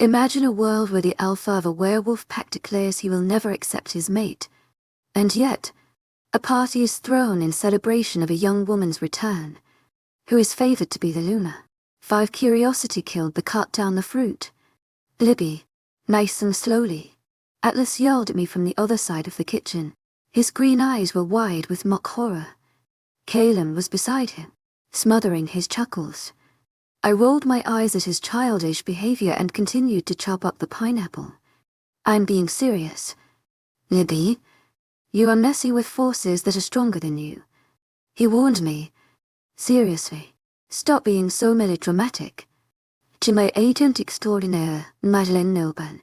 Imagine a world where the alpha of a werewolf pack declares he will never accept his mate. And yet, a party is thrown in celebration of a young woman's return, who is favored to be the Luna. 5 Curiosity killed the cut down the fruit. Libby, nice and slowly. Atlas yelled at me from the other side of the kitchen. His green eyes were wide with mock horror. Caleb was beside him, smothering his chuckles. I rolled my eyes at his childish behavior and continued to chop up the pineapple. I'm being serious. Libby, you are messing with forces that are stronger than you. He warned me. Seriously, stop being so melodramatic. To my agent extraordinaire, Madeleine Noban,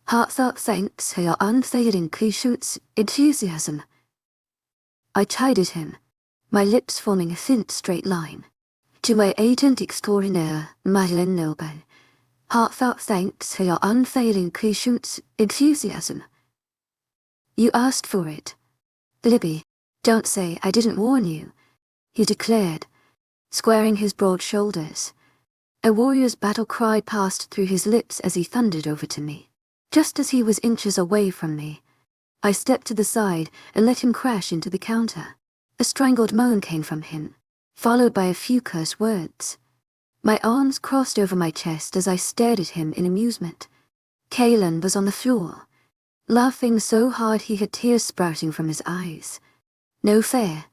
heartfelt thanks for your unfailing patience, enthusiasm. I chided him, my lips forming a thin straight line. To my agent extraordinaire, Madeleine Noban, heartfelt thanks for your unfailing patience, enthusiasm. You asked for it. Libby, don't say I didn't warn you, he declared, squaring his broad shoulders. A warrior's battle cry passed through his lips as he thundered over to me. Just as he was inches away from me, I stepped to the side and let him crash into the counter. A strangled moan came from him, followed by a few curse words. My arms crossed over my chest as I stared at him in amusement. Kalen was on the floor, laughing so hard he had tears sprouting from his eyes. No fair,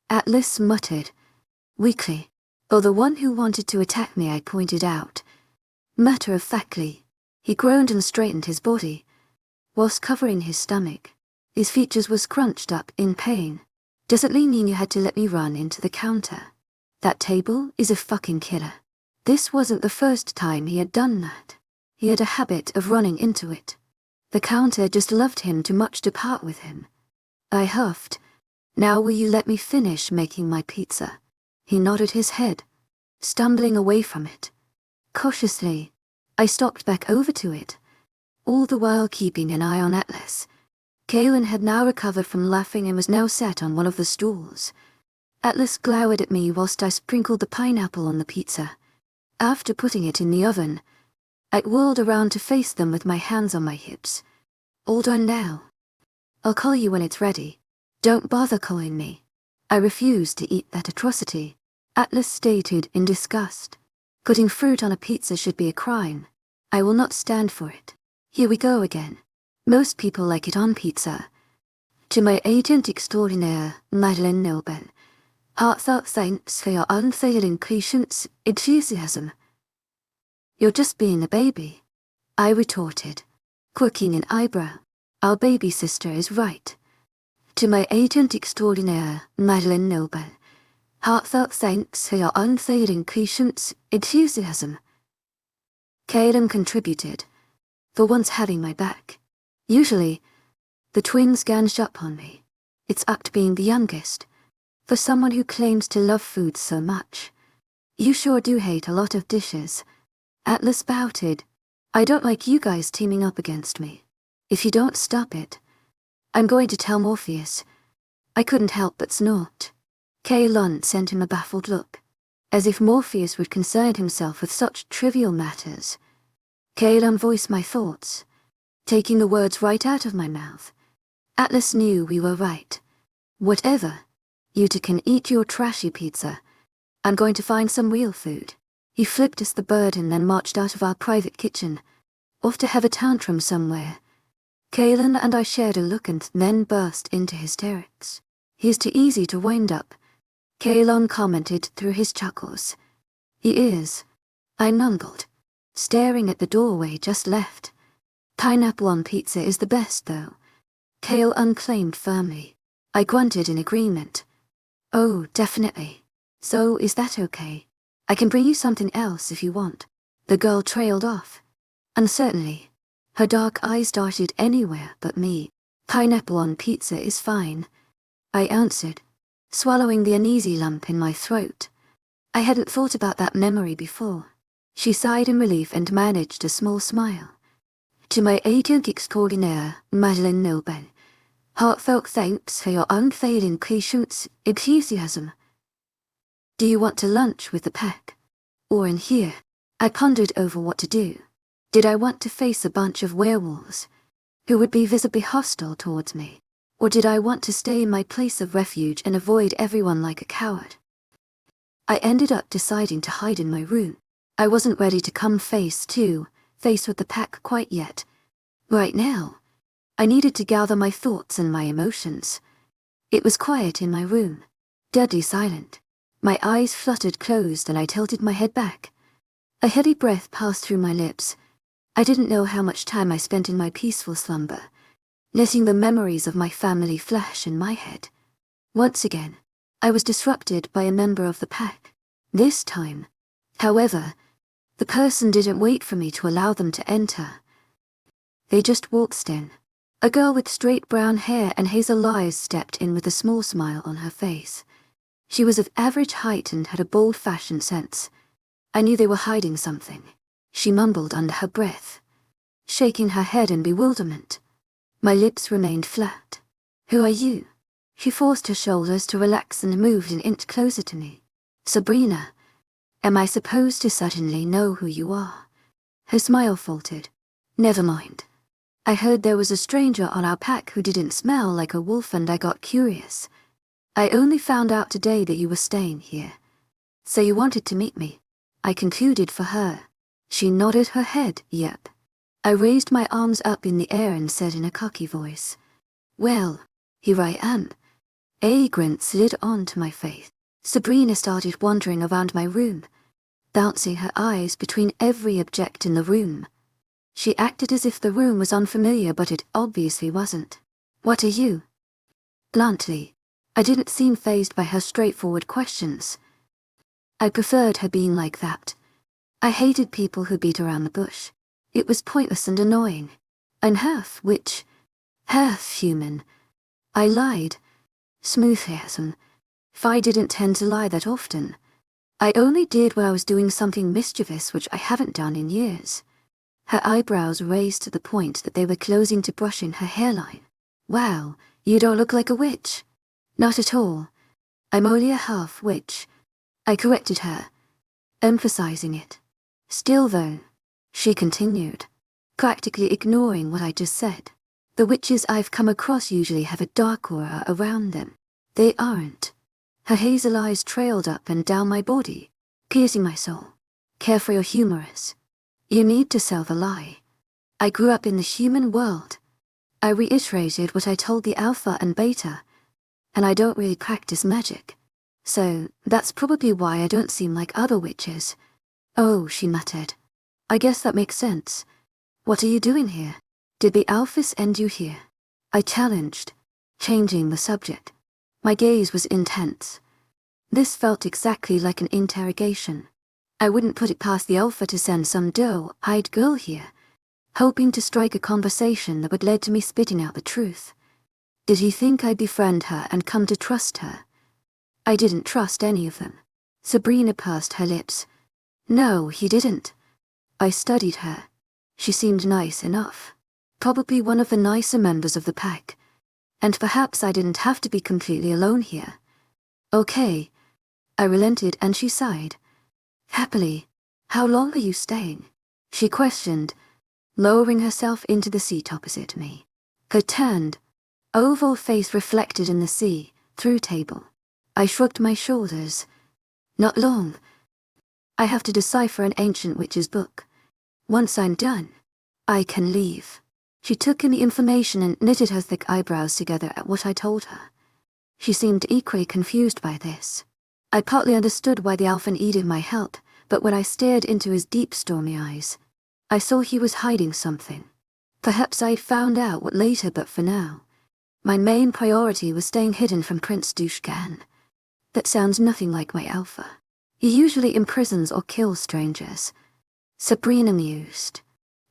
Atlas muttered, weakly. Or the one who wanted to attack me, I pointed out. Matter-of-factly, he groaned and straightened his body, whilst covering his stomach. His features were scrunched up in pain. Does it mean you had to let me run into the counter? That table is a fucking killer. This wasn't the first time he had done that. He had a habit of running into it. The counter just loved him too much to part with him. I huffed. Now will you let me finish making my pizza? He nodded his head, stumbling away from it. Cautiously, I stalked back over to it, all the while keeping an eye on Atlas. Kalen had now recovered from laughing and was now sat on one of the stools. Atlas glowered at me whilst I sprinkled the pineapple on the pizza. After putting it in the oven, I whirled around to face them with my hands on my hips. All done now. I'll call you when it's ready. Don't bother calling me. I refused to eat that atrocity, Atlas stated in disgust. Putting fruit on a pizza should be a crime. I will not stand for it. Here we go again. Most people like it on pizza. To my agent extraordinaire, Madeleine Noban, heartfelt thanks for your unfailing patience, enthusiasm. You're just being a baby, I retorted, quirking an eyebrow. Our baby sister is right. To my agent extraordinaire, Madeleine Noban, heartfelt thanks for your unfailing patience, enthusiasm. Caleb contributed, for once having my back. Usually, the twins gang up on me. It's act being the youngest. For someone who claims to love food so much. You sure do hate a lot of dishes. Atlas spouted, I don't like you guys teaming up against me. If you don't stop it, I'm going to tell Morpheus. I couldn't help but snort. Kaelon sent him a baffled look, as if Morpheus would concern himself with such trivial matters. Kaelon voiced my thoughts, taking the words right out of my mouth. Atlas knew we were right. Whatever, you two can eat your trashy pizza. I'm going to find some real food. He flipped us the bird and then marched out of our private kitchen, off to have a tantrum somewhere. Kaelon and I shared a look and then burst into hysterics. He's too easy to wind up, Kaelon commented through his chuckles. He is, I mumbled, staring at the doorway just left. Pineapple on pizza is the best though, Kaelon claimed firmly. I grunted in agreement. Oh, definitely. So is that okay? I can bring you something else if you want. The girl trailed off. Uncertainly, her dark eyes darted anywhere but me. Pineapple on pizza is fine, I answered, swallowing the uneasy lump in my throat. I hadn't thought about that memory before. She sighed in relief and managed a small smile. To my agent extraordinaire, Madeleine Noban, heartfelt thanks for your unfailing patience, enthusiasm. Do you want to lunch with the pack? Or in here? I pondered over what to do. Did I want to face a bunch of werewolves who would be visibly hostile towards me? Or did I want to stay in my place of refuge and avoid everyone like a coward? I ended up deciding to hide in my room. I wasn't ready to come face with the pack quite yet. Right now, I needed to gather my thoughts and my emotions. It was quiet in my room, deadly silent. My eyes fluttered closed and I tilted my head back. A heavy breath passed through my lips. I didn't know how much time I spent in my peaceful slumber, letting the memories of my family flash in my head. Once again, I was disrupted by a member of the pack. This time, however, the person didn't wait for me to allow them to enter. They just waltzed in. A girl with straight brown hair and hazel eyes stepped in with a small smile on her face. She was of average height and had a bold-fashioned sense. I knew they were hiding something. She mumbled under her breath, shaking her head in bewilderment. My lips remained flat. "Who are you?" She forced her shoulders to relax and moved an inch closer to me. "Sabrina. Am I supposed to certainly know who you are?" Her smile faltered. "Never mind. I heard there was a stranger on our pack who didn't smell like a wolf and I got curious. I only found out today that you were staying here. So you wanted to meet me," I concluded for her. She nodded her head, "Yep." I raised my arms up in the air and said in a cocky voice, "Well, here I am." A grin slid onto my face. Sabrina started wandering around my room, bouncing her eyes between every object in the room. She acted as if the room was unfamiliar, but it obviously wasn't. "What are you?" Bluntly, I didn't seem fazed by her straightforward questions. I preferred her being like that. I hated people who beat around the bush. It was pointless and annoying. I'm half witch, half human. I lied. Smoothasm. I didn't tend to lie that often. I only did when I was doing something mischievous, which I haven't done in years. Her eyebrows raised to the point that they were closing to brushing her hairline. "Wow, you don't look like a witch." "Not at all. I'm only a half witch," I corrected her, emphasizing it. "Still though," she continued, practically ignoring what I just said, "the witches I've come across usually have a dark aura around them. They aren't." Her hazel eyes trailed up and down my body, piercing my soul. "Carefree or humorous. You need to sell the lie. I grew up in the human world." I reiterated what I told the Alpha and Beta, and I don't really practice magic. So that's probably why I don't seem like other witches. "Oh," she muttered. "I guess that makes sense. What are you doing here? Did the Alphas end you here?" I challenged, changing the subject. My gaze was intense. This felt exactly like an interrogation. I wouldn't put it past the Alpha to send some doe-eyed girl here, hoping to strike a conversation that would lead to me spitting out the truth. Did he think I'd befriend her and come to trust her? I didn't trust any of them. Sabrina pursed her lips. "No, he didn't." I studied her. She seemed nice enough. Probably one of the nicer members of the pack. And perhaps I didn't have to be completely alone here. "Okay." I relented and she sighed. Happily. "How long are you staying?" she questioned, lowering herself into the seat opposite me. Her turned, oval face reflected in the sea, through table. I shrugged my shoulders. "Not long. I have to decipher an ancient witch's book. Once I'm done, I can leave." She took in the information and knitted her thick eyebrows together at what I told her. She seemed equally confused by this. I partly understood why the Alpha needed my help, but when I stared into his deep, stormy eyes, I saw he was hiding something. Perhaps I'd found out what later, but for now, my main priority was staying hidden from Prince Dushkan. That sounds nothing like my Alpha. He usually imprisons or kills strangers. Sabrina mused.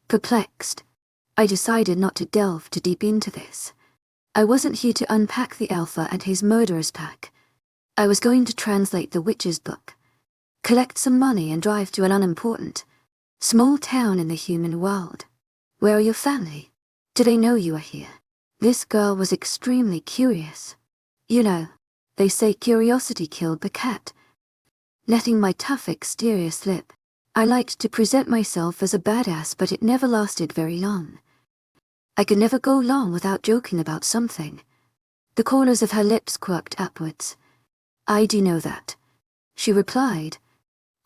Perplexed, I decided not to delve too deep into this. I wasn't here to unpack the Alpha and his murderers pack. I was going to translate the witch's book, collect some money and drive to an unimportant, small town in the human world. "Where are your family? Do they know you are here?" This girl was extremely curious. "You know, they say curiosity killed the cat." Letting my tough exterior slip, I liked to present myself as a badass, but it never lasted very long. I could never go long without joking about something. The corners of her lips quirked upwards. I do know that, she replied,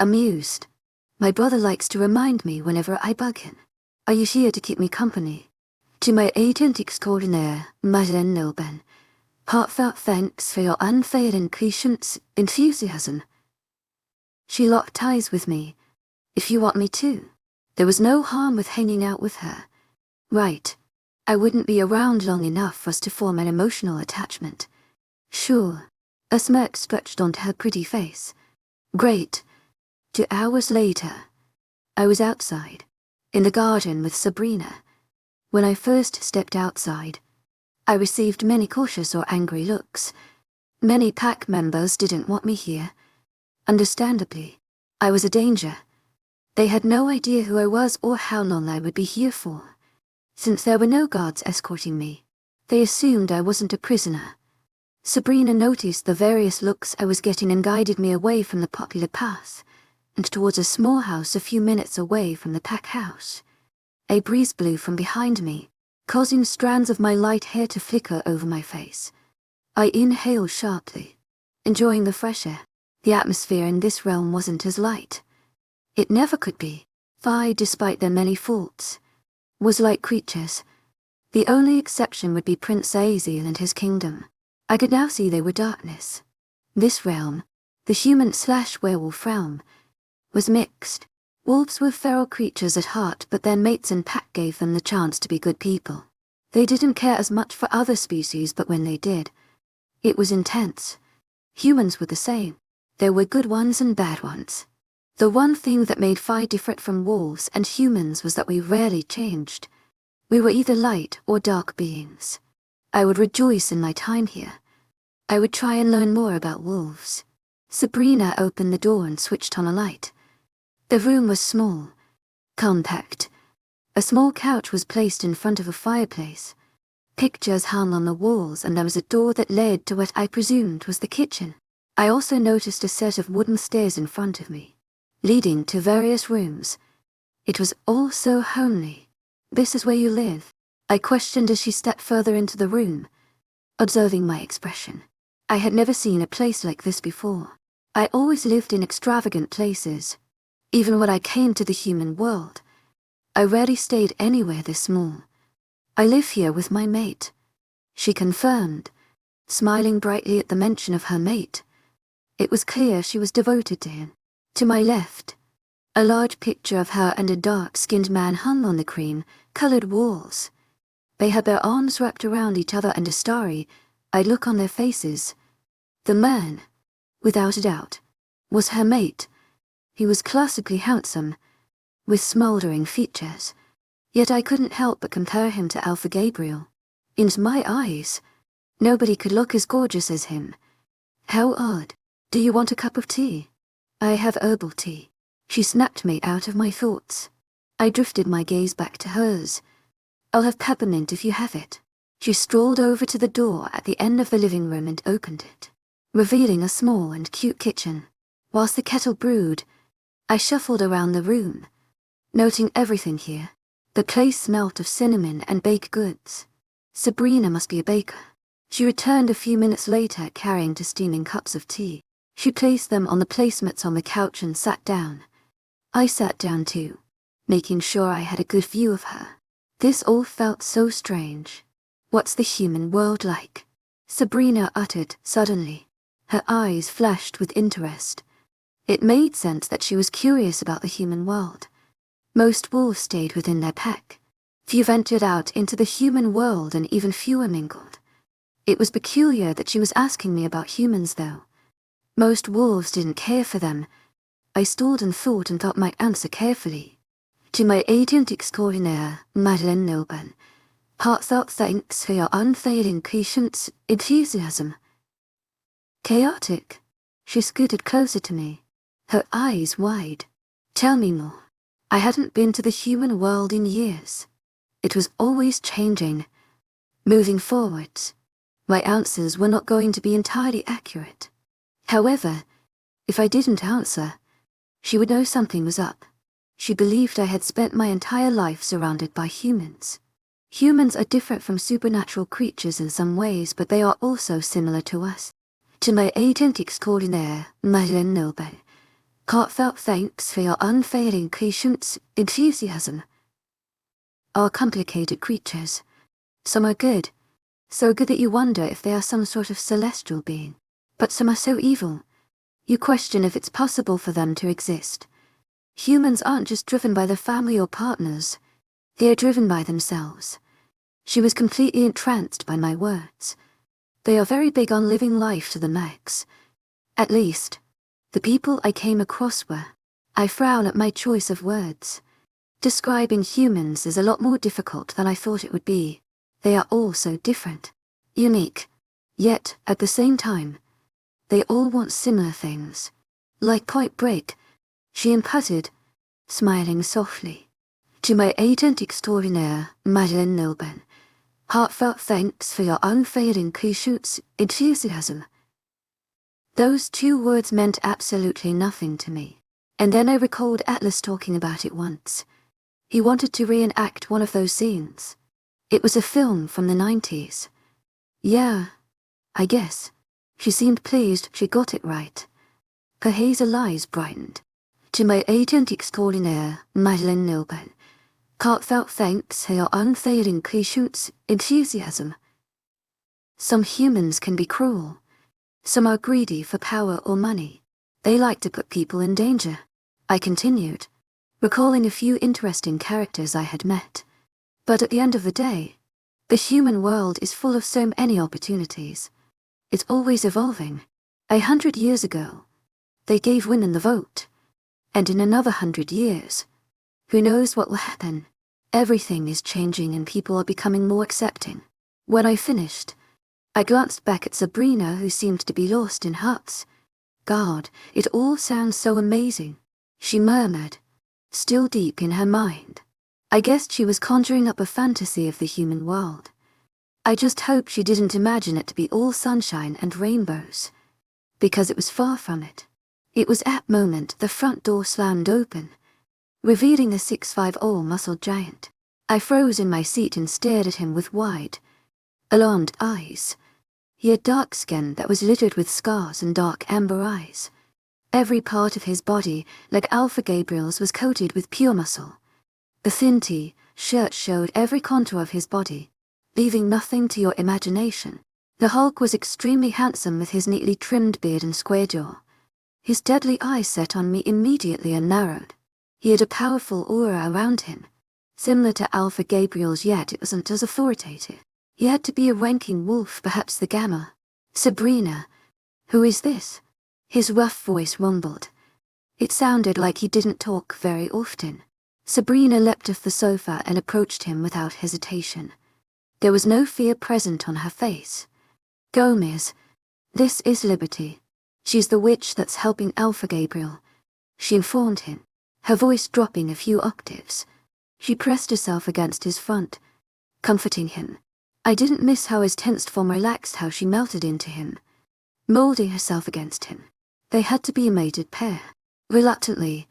amused. My brother likes to remind me whenever I bug him. Are you here to keep me company? To my agent extraordinaire, Mademoiselle, heartfelt thanks for your unfailing patience, enthusiasm. She locked eyes with me. If you want me to. There was no harm with hanging out with her. Right. I wouldn't be around long enough for us to form an emotional attachment. Sure. A smirk stretched onto her pretty face. Great. 2 hours later, I was outside, in the garden with Sabrina. When I first stepped outside, I received many cautious or angry looks. Many pack members didn't want me here. Understandably, I was a danger. They had no idea who I was or how long I would be here for. Since there were no guards escorting me, they assumed I wasn't a prisoner. Sabrina noticed the various looks I was getting and guided me away from the popular path, and towards a small house a few minutes away from the pack house. A breeze blew from behind me, causing strands of my light hair to flicker over my face. I inhaled sharply, enjoying the fresh air. The atmosphere in this realm wasn't as light. It never could be. Fi, despite their many faults, was like creatures. The only exception would be Prince Aziel and his kingdom. I could now see they were darkness. This realm, the human/werewolf realm, was mixed. Wolves were feral creatures at heart, but their mates and pack gave them the chance to be good people. They didn't care as much for other species, but when they did, it was intense. Humans were the same. There were good ones and bad ones. The one thing that made Fi different from wolves and humans was that we rarely changed. We were either light or dark beings. I would rejoice in my time here. I would try and learn more about wolves. Sabrina opened the door and switched on a light. The room was small, compact. A small couch was placed in front of a fireplace. Pictures hung on the walls, and there was a door that led to what I presumed was the kitchen. I also noticed a set of wooden stairs in front of me, leading to various rooms. It was all so homely. This is where you live? I questioned as she stepped further into the room, observing my expression. I had never seen a place like this before. I always lived in extravagant places. Even when I came to the human world, I rarely stayed anywhere this small. I live here with my mate, she confirmed, smiling brightly at the mention of her mate. It was clear she was devoted to him. To my left, a large picture of her and a dark-skinned man hung on the cream-colored walls. They had their arms wrapped around each other, and a starry, eyed look on their faces. The man, without a doubt, was her mate. He was classically handsome, with smouldering features, yet I couldn't help but compare him to Alpha Gabriel. In my eyes, nobody could look as gorgeous as him. How odd. Do you want a cup of tea? I have herbal tea. She snapped me out of my thoughts. I drifted my gaze back to hers. I'll have peppermint if you have it. She strolled over to the door at the end of the living room and opened it, revealing a small and cute kitchen. Whilst the kettle brewed, I shuffled around the room, noting everything here. The place smelt of cinnamon and baked goods. Sabrina must be a baker. She returned a few minutes later carrying 2 steaming cups of tea. She placed them on the placemats on the couch and sat down. I sat down too, making sure I had a good view of her. This all felt so strange. What's the human world like? Sabrina uttered suddenly. Her eyes flashed with interest. It made sense that she was curious about the human world. Most wolves stayed within their pack. Few ventured out into the human world, and even fewer mingled. It was peculiar that she was asking me about humans, though. Most wolves didn't care for them. I stalled and thought my answer carefully. To my agent extraordinaire, Mademoiselle, heartfelt thanks for your unfailing patience, enthusiasm. Chaotic. She scooted closer to me, her eyes wide. Tell me more. I hadn't been to the human world in years. It was always changing, moving forwards. My answers were not going to be entirely accurate. However, if I didn't answer, she would know something was up. She believed I had spent my entire life surrounded by humans. Humans are different from supernatural creatures in some ways, but they are also similar to us. To my agent extraordinaire, Madeleine Nilbert, heartfelt thanks for your unfailing patience, enthusiasm. Are complicated creatures. Some are good, so good that you wonder if they are some sort of celestial being. But some are so evil, you question if it's possible for them to exist. Humans aren't just driven by their family or partners, they are driven by themselves. She was completely entranced by my words. They are very big on living life to the max. At least, the people I came across were. I frown at my choice of words. Describing humans is a lot more difficult than I thought it would be. They are all so different, unique, yet, at the same time, they all want similar things. Like Point Break, she imparted, smiling softly. To my agent extraordinaire, Madeleine Nilbert, heartfelt thanks for your unfailing patience, enthusiasm. Those 2 words meant absolutely nothing to me. And then I recalled Atlas talking about it once. He wanted to reenact one of those scenes. It was a film from the 90s. Yeah, I guess. She seemed pleased she got it right. Her hazel eyes brightened. To my agent extraordinaire, Madeleine Nilbert, heartfelt thanks for your unfailing patience, enthusiasm. Some humans can be cruel. Some are greedy for power or money. They like to put people in danger. I continued, recalling a few interesting characters I had met. But at the end of the day, the human world is full of so many opportunities. It's always evolving. 100 years ago, they gave women the vote. And in another 100 years, who knows what will happen? Everything is changing and people are becoming more accepting. When I finished, I glanced back at Sabrina, who seemed to be lost in huts. God, it all sounds so amazing, she murmured, still deep in her mind. I guessed she was conjuring up a fantasy of the human world. I just hoped she didn't imagine it to be all sunshine and rainbows, because it was far from it. It was at that moment the front door slammed open, revealing a 6'5" muscled giant. I froze in my seat and stared at him with wide, alarmed eyes. He had dark skin that was littered with scars and dark amber eyes. Every part of his body, like Alpha Gabriel's, was coated with pure muscle. The thin T-shirt showed every contour of his body, leaving nothing to your imagination. The Hulk was extremely handsome with his neatly trimmed beard and square jaw. His deadly eyes set on me immediately and narrowed. He had a powerful aura around him, similar to Alpha Gabriel's, yet it wasn't as authoritative. He had to be a ranking wolf, perhaps the Gamma. Sabrina, who is this? His rough voice rumbled. It sounded like he didn't talk very often. Sabrina leapt off the sofa and approached him without hesitation. There was no fear present on her face. Gomez, this is Liberty. She's the witch that's helping Alpha Gabriel, she informed him, her voice dropping a few octaves. She pressed herself against his front, comforting him. I didn't miss how his tensed form relaxed, how she melted into him, molding herself against him. They had to be a mated pair. Reluctantly,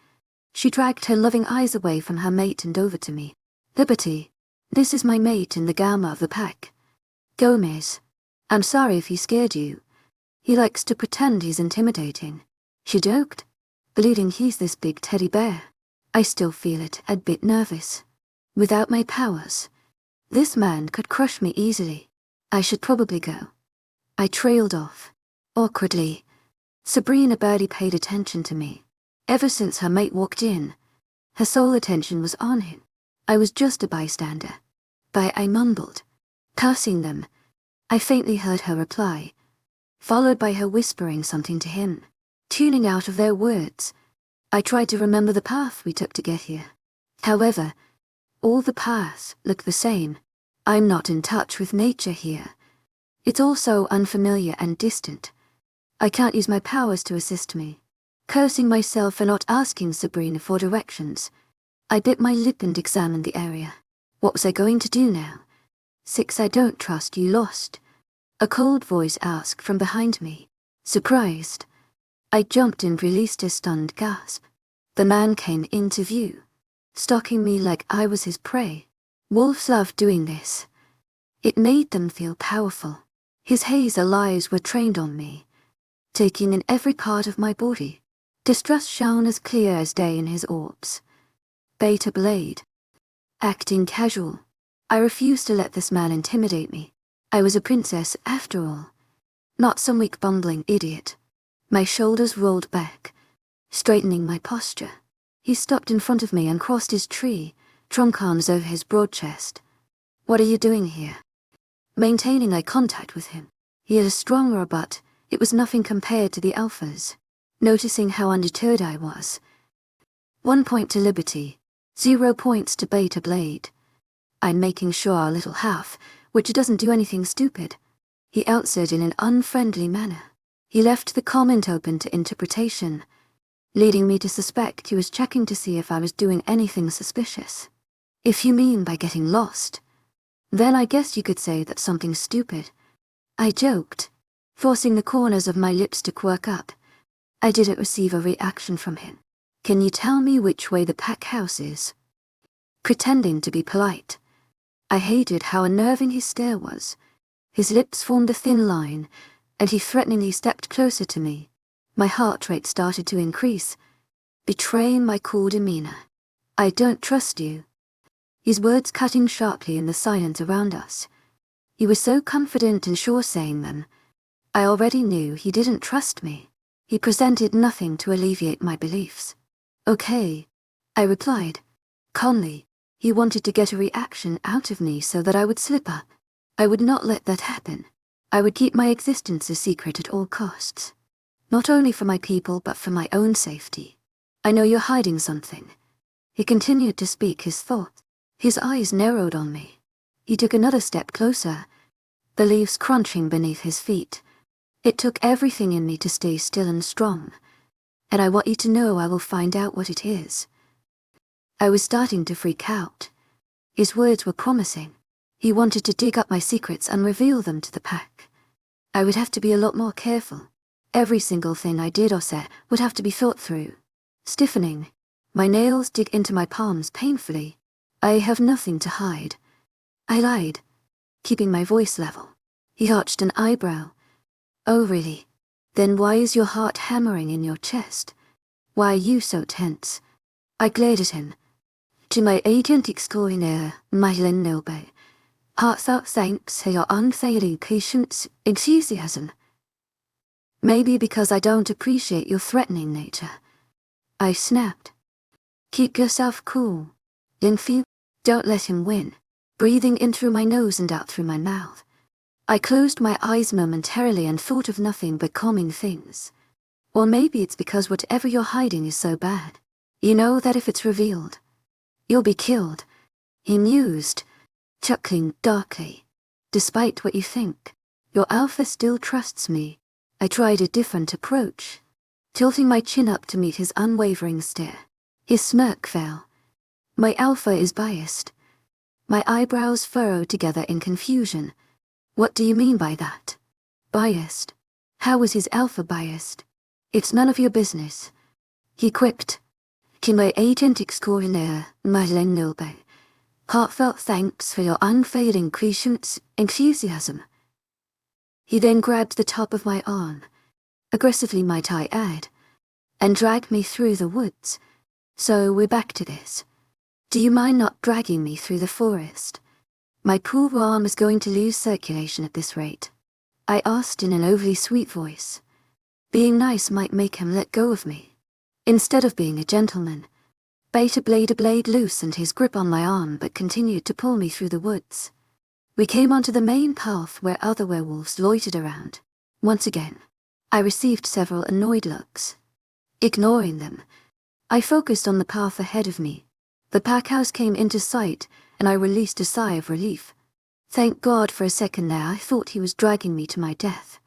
she dragged her loving eyes away from her mate and over to me. Liberty, this is my mate in the Gamma of the pack. Gomez, I'm sorry if he scared you. He likes to pretend he's intimidating. She joked, believing he's this big teddy bear. I still feel it, a bit nervous. Without my powers, this man could crush me easily. I should probably go. I trailed off. Awkwardly, Sabrina barely paid attention to me. Ever since her mate walked in, her sole attention was on him. I was just a bystander. I mumbled, cursing them. I faintly heard her reply, followed by her whispering something to him, tuning out of their words. I tried to remember the path we took to get here. However, all the paths look the same. I'm not in touch with nature here. It's all so unfamiliar and distant. I can't use my powers to assist me. Cursing myself for not asking Sabrina for directions, I bit my lip and examined the area. What was I going to do now? Six, I don't trust you, lost. A cold voice asked from behind me. Surprised, I jumped and released a stunned gasp. The man came into view, stalking me like I was his prey. Wolves loved doing this. It made them feel powerful. His hazel eyes were trained on me, taking in every part of my body. Distrust shone as clear as day in his orbs. Beta Blade. Acting casual. I refused to let this man intimidate me. I was a princess after all, not some weak bumbling idiot. My shoulders rolled back, straightening my posture. He stopped in front of me and crossed his tree, trunk arms over his broad chest. What are you doing here? Maintaining eye contact with him. He had a strong rebut. It was nothing compared to the alphas. Noticing how undeterred I was. 1 point to Liberty, 0 points to Beta Blade. I'm making sure our little half, which doesn't do anything stupid. He answered in an unfriendly manner. He left the comment open to interpretation, leading me to suspect he was checking to see if I was doing anything suspicious. If you mean by getting lost, then I guess you could say that's something stupid. I joked, forcing the corners of my lips to quirk up. I didn't receive a reaction from him. Can you tell me which way the pack house is? Pretending to be polite. I hated how unnerving his stare was. His lips formed a thin line, and he threateningly stepped closer to me. My heart rate started to increase, betraying my cool demeanor. I don't trust you. His words cutting sharply in the silence around us. He was so confident and sure saying them. I already knew he didn't trust me. He presented nothing to alleviate my beliefs. Okay, I replied, calmly. He wanted to get a reaction out of me so that I would slip up. I would not let that happen. I would keep my existence a secret at all costs. Not only for my people, but for my own safety. I know you're hiding something. He continued to speak his thoughts. His eyes narrowed on me. He took another step closer, the leaves crunching beneath his feet. It took everything in me to stay still and strong. And I want you to know I will find out what it is. I was starting to freak out. His words were promising. He wanted to dig up my secrets and reveal them to the pack. I would have to be a lot more careful. Every single thing I did or said would have to be thought through. Stiffening, my nails dig into my palms painfully. I have nothing to hide. I lied, keeping my voice level. He arched an eyebrow. Oh really? Then why is your heart hammering in your chest? Why are you so tense? I glared at him. To my agent extraordinaire, mythical, heartfelt thanks for your unfailing patience, enthusiasm. Maybe because I don't appreciate your threatening nature. I snapped. Keep yourself cool. Linfield, don't let him win. Breathing in through my nose and out through my mouth. I closed my eyes momentarily and thought of nothing but calming things. Or maybe it's because whatever you're hiding is so bad. You know that if it's revealed, you'll be killed. He mused, chuckling darkly. Despite what you think, your alpha still trusts me. I tried a different approach, tilting my chin up to meet his unwavering stare. His smirk fell. My alpha is biased. My eyebrows furrowed together in confusion. What do you mean by that? Biased? How was his alpha biased? It's none of your business. He quipped. To my agent extraordinaire, mythical, heartfelt thanks for your unfailing patience, enthusiasm. He then grabbed the top of my arm, aggressively might I add, and dragged me through the woods. So we're back to this. Do you mind not dragging me through the forest? My poor arm is going to lose circulation at this rate. I asked in an overly sweet voice. Being nice might make him let go of me. Instead of being a gentleman, Beta Blade loosened his grip on my arm but continued to pull me through the woods. We came onto the main path where other werewolves loitered around. Once again, I received several annoyed looks. Ignoring them, I focused on the path ahead of me. The pack house came into sight, and I released a sigh of relief. Thank God for a second there I thought he was dragging me to my death.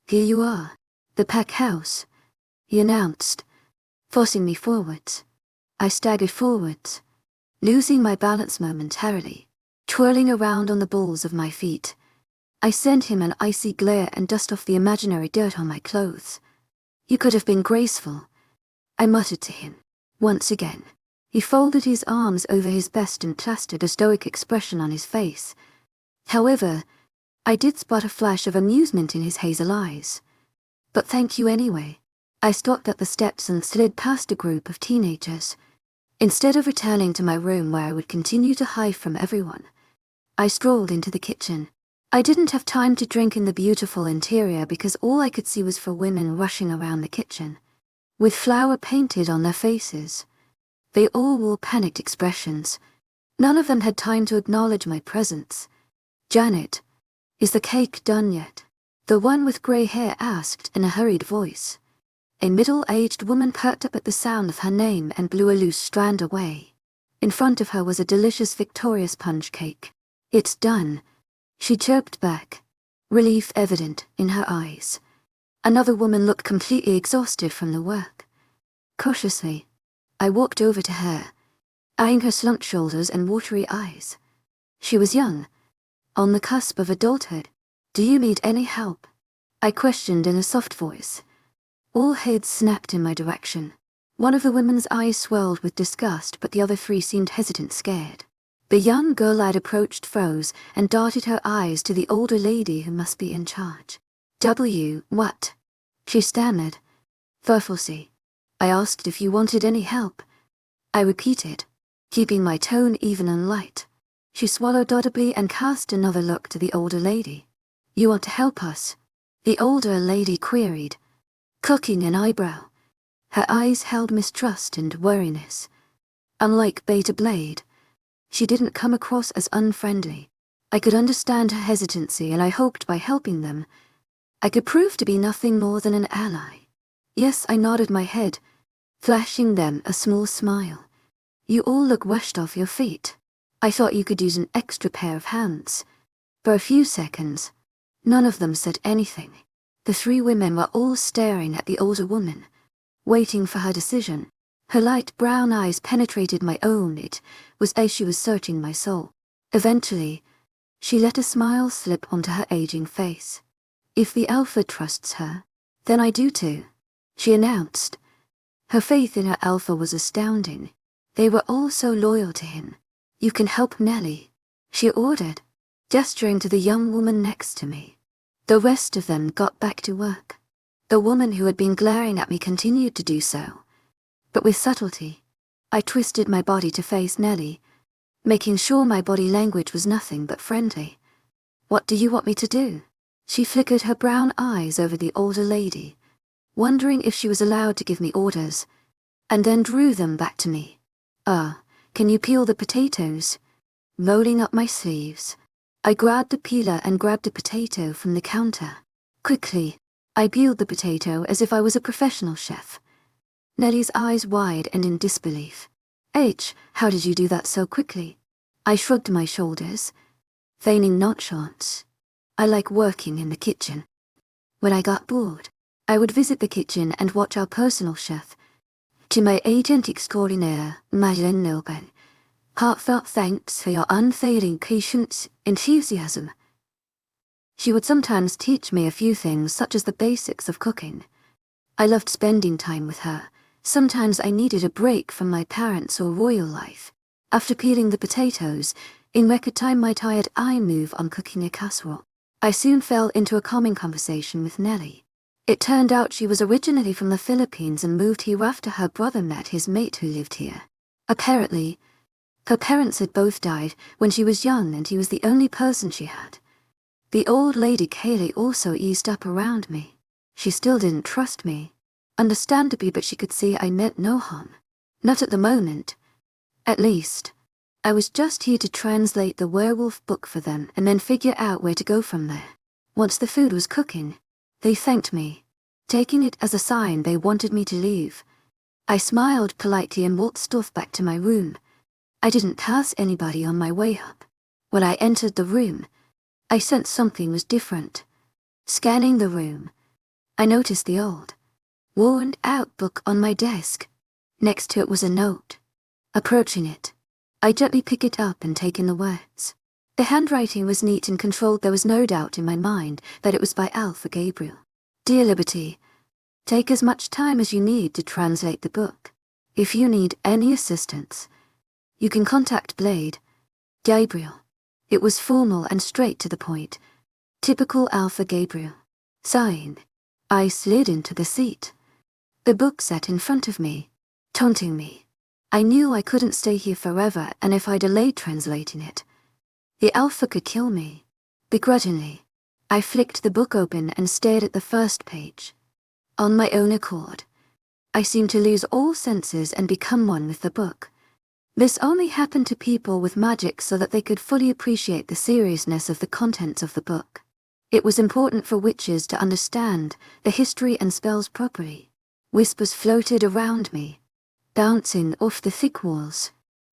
Here you are, the pack house, he announced, forcing me forwards. I staggered forwards, losing my balance momentarily, twirling around on the balls of my feet. I sent him an icy glare and dust off the imaginary dirt on my clothes. You could have been graceful, I muttered to him. Once again, He folded his arms over his vest and plastered a stoic expression on his face. However, I did spot a flash of amusement in his hazel eyes. But thank you anyway. I stalked up the steps and slid past a group of teenagers. Instead of returning to my room where I would continue to hide from everyone, I strolled into the kitchen. I didn't have time to drink in the beautiful interior because all I could see was four women rushing around the kitchen, with flour painted on their faces. They all wore panicked expressions. None of them had time to acknowledge my presence. "Janet, is the cake done yet?" The one with grey hair asked in a hurried voice. A middle-aged woman perked up at the sound of her name and blew a loose strand away. In front of her was a delicious Victoria sponge cake. "It's done," she chirped back, relief evident in her eyes. Another woman looked completely exhausted from the work. Cautiously, I walked over to her, eyeing her slumped shoulders and watery eyes. She was young, on the cusp of adulthood. "Do you need any help?" I questioned in a soft voice. All heads snapped in my direction. One of the women's eyes swelled with disgust, but the other three seemed hesitant, scared. The young girl I'd approached froze and darted her eyes to the older lady who must be in charge. What?" she stammered. "Verfelsy. I asked if you wanted any help," I repeated, keeping my tone even and light. She swallowed audibly and cast another look to the older lady. "You want to help us?" the older lady queried, cocking an eyebrow. Her eyes held mistrust and wariness. Unlike Beta Blade, she didn't come across as unfriendly. I could understand her hesitancy, and I hoped by helping them, I could prove to be nothing more than an ally. Yes, I nodded my head, flashing them a small smile. "You all look rushed off your feet. I thought you could use an extra pair of hands." For a few seconds, none of them said anything. The three women were all staring at the older woman, waiting for her decision. Her light brown eyes penetrated my own. It was as she was searching my soul. Eventually, she let a smile slip onto her aging face. "If the Alpha trusts her, then I do too," she announced. Her faith in her Alpha was astounding. They were all so loyal to him. "You can help Nellie," she ordered, gesturing to the young woman next to me. The rest of them got back to work. The woman who had been glaring at me continued to do so. But with subtlety, I twisted my body to face Nellie, making sure my body language was nothing but friendly. "What do you want me to do?" She flickered her brown eyes over the older lady, wondering if she was allowed to give me orders, and then drew them back to me. Can you peel the potatoes?" Rolling up my sleeves, I grabbed the peeler and grabbed a potato from the counter. Quickly, I peeled the potato as if I was a professional chef. Nellie's eyes wide and in disbelief. How did you do that so quickly?" I shrugged my shoulders, feigning nonchalance. I like working in the kitchen. When I got bored, I would visit the kitchen and watch our personal chef. "To my agent extraordinaire, Madeleine Nilben, heartfelt thanks for your unfailing patience, enthusiasm." She would sometimes teach me a few things, such as the basics of cooking. I loved spending time with her. Sometimes I needed a break from my parents' or royal life. After peeling the potatoes, in record time my tired eye moved on cooking a casserole. I soon fell into a calming conversation with Nellie. It turned out she was originally from the Philippines and moved here after her brother met his mate who lived here. Apparently, her parents had both died when she was young and he was the only person she had. The old lady Kaylee also eased up around me. She still didn't trust me, understandably, but she could see I meant no harm. Not at the moment. At least, I was just here to translate the Werewolf book for them and then figure out where to go from there. Once the food was cooking, they thanked me, taking it as a sign they wanted me to leave. I smiled politely and waltzed off back to my room. I didn't pass anybody on my way up. When I entered the room, I sensed something was different. Scanning the room, I noticed the old, worn-out book on my desk. Next to it was a note. Approaching it, I gently picked it up and take in the words. The handwriting was neat and controlled. There was no doubt in my mind that it was by Alpha Gabriel. "Dear Liberty, take as much time as you need to translate the book. If you need any assistance, you can contact Gabriel. It was formal and straight to the point. Typical Alpha Gabriel. Sighing, I slid into the seat. The book sat in front of me, taunting me. I knew I couldn't stay here forever, and if I delayed translating it, the Alpha could kill me. Begrudgingly, I flicked the book open and stared at the first page. On my own accord, I seemed to lose all senses and become one with the book. This only happened to people with magic so that they could fully appreciate the seriousness of the contents of the book. It was important for witches to understand the history and spells properly. Whispers floated around me, bouncing off the thick walls.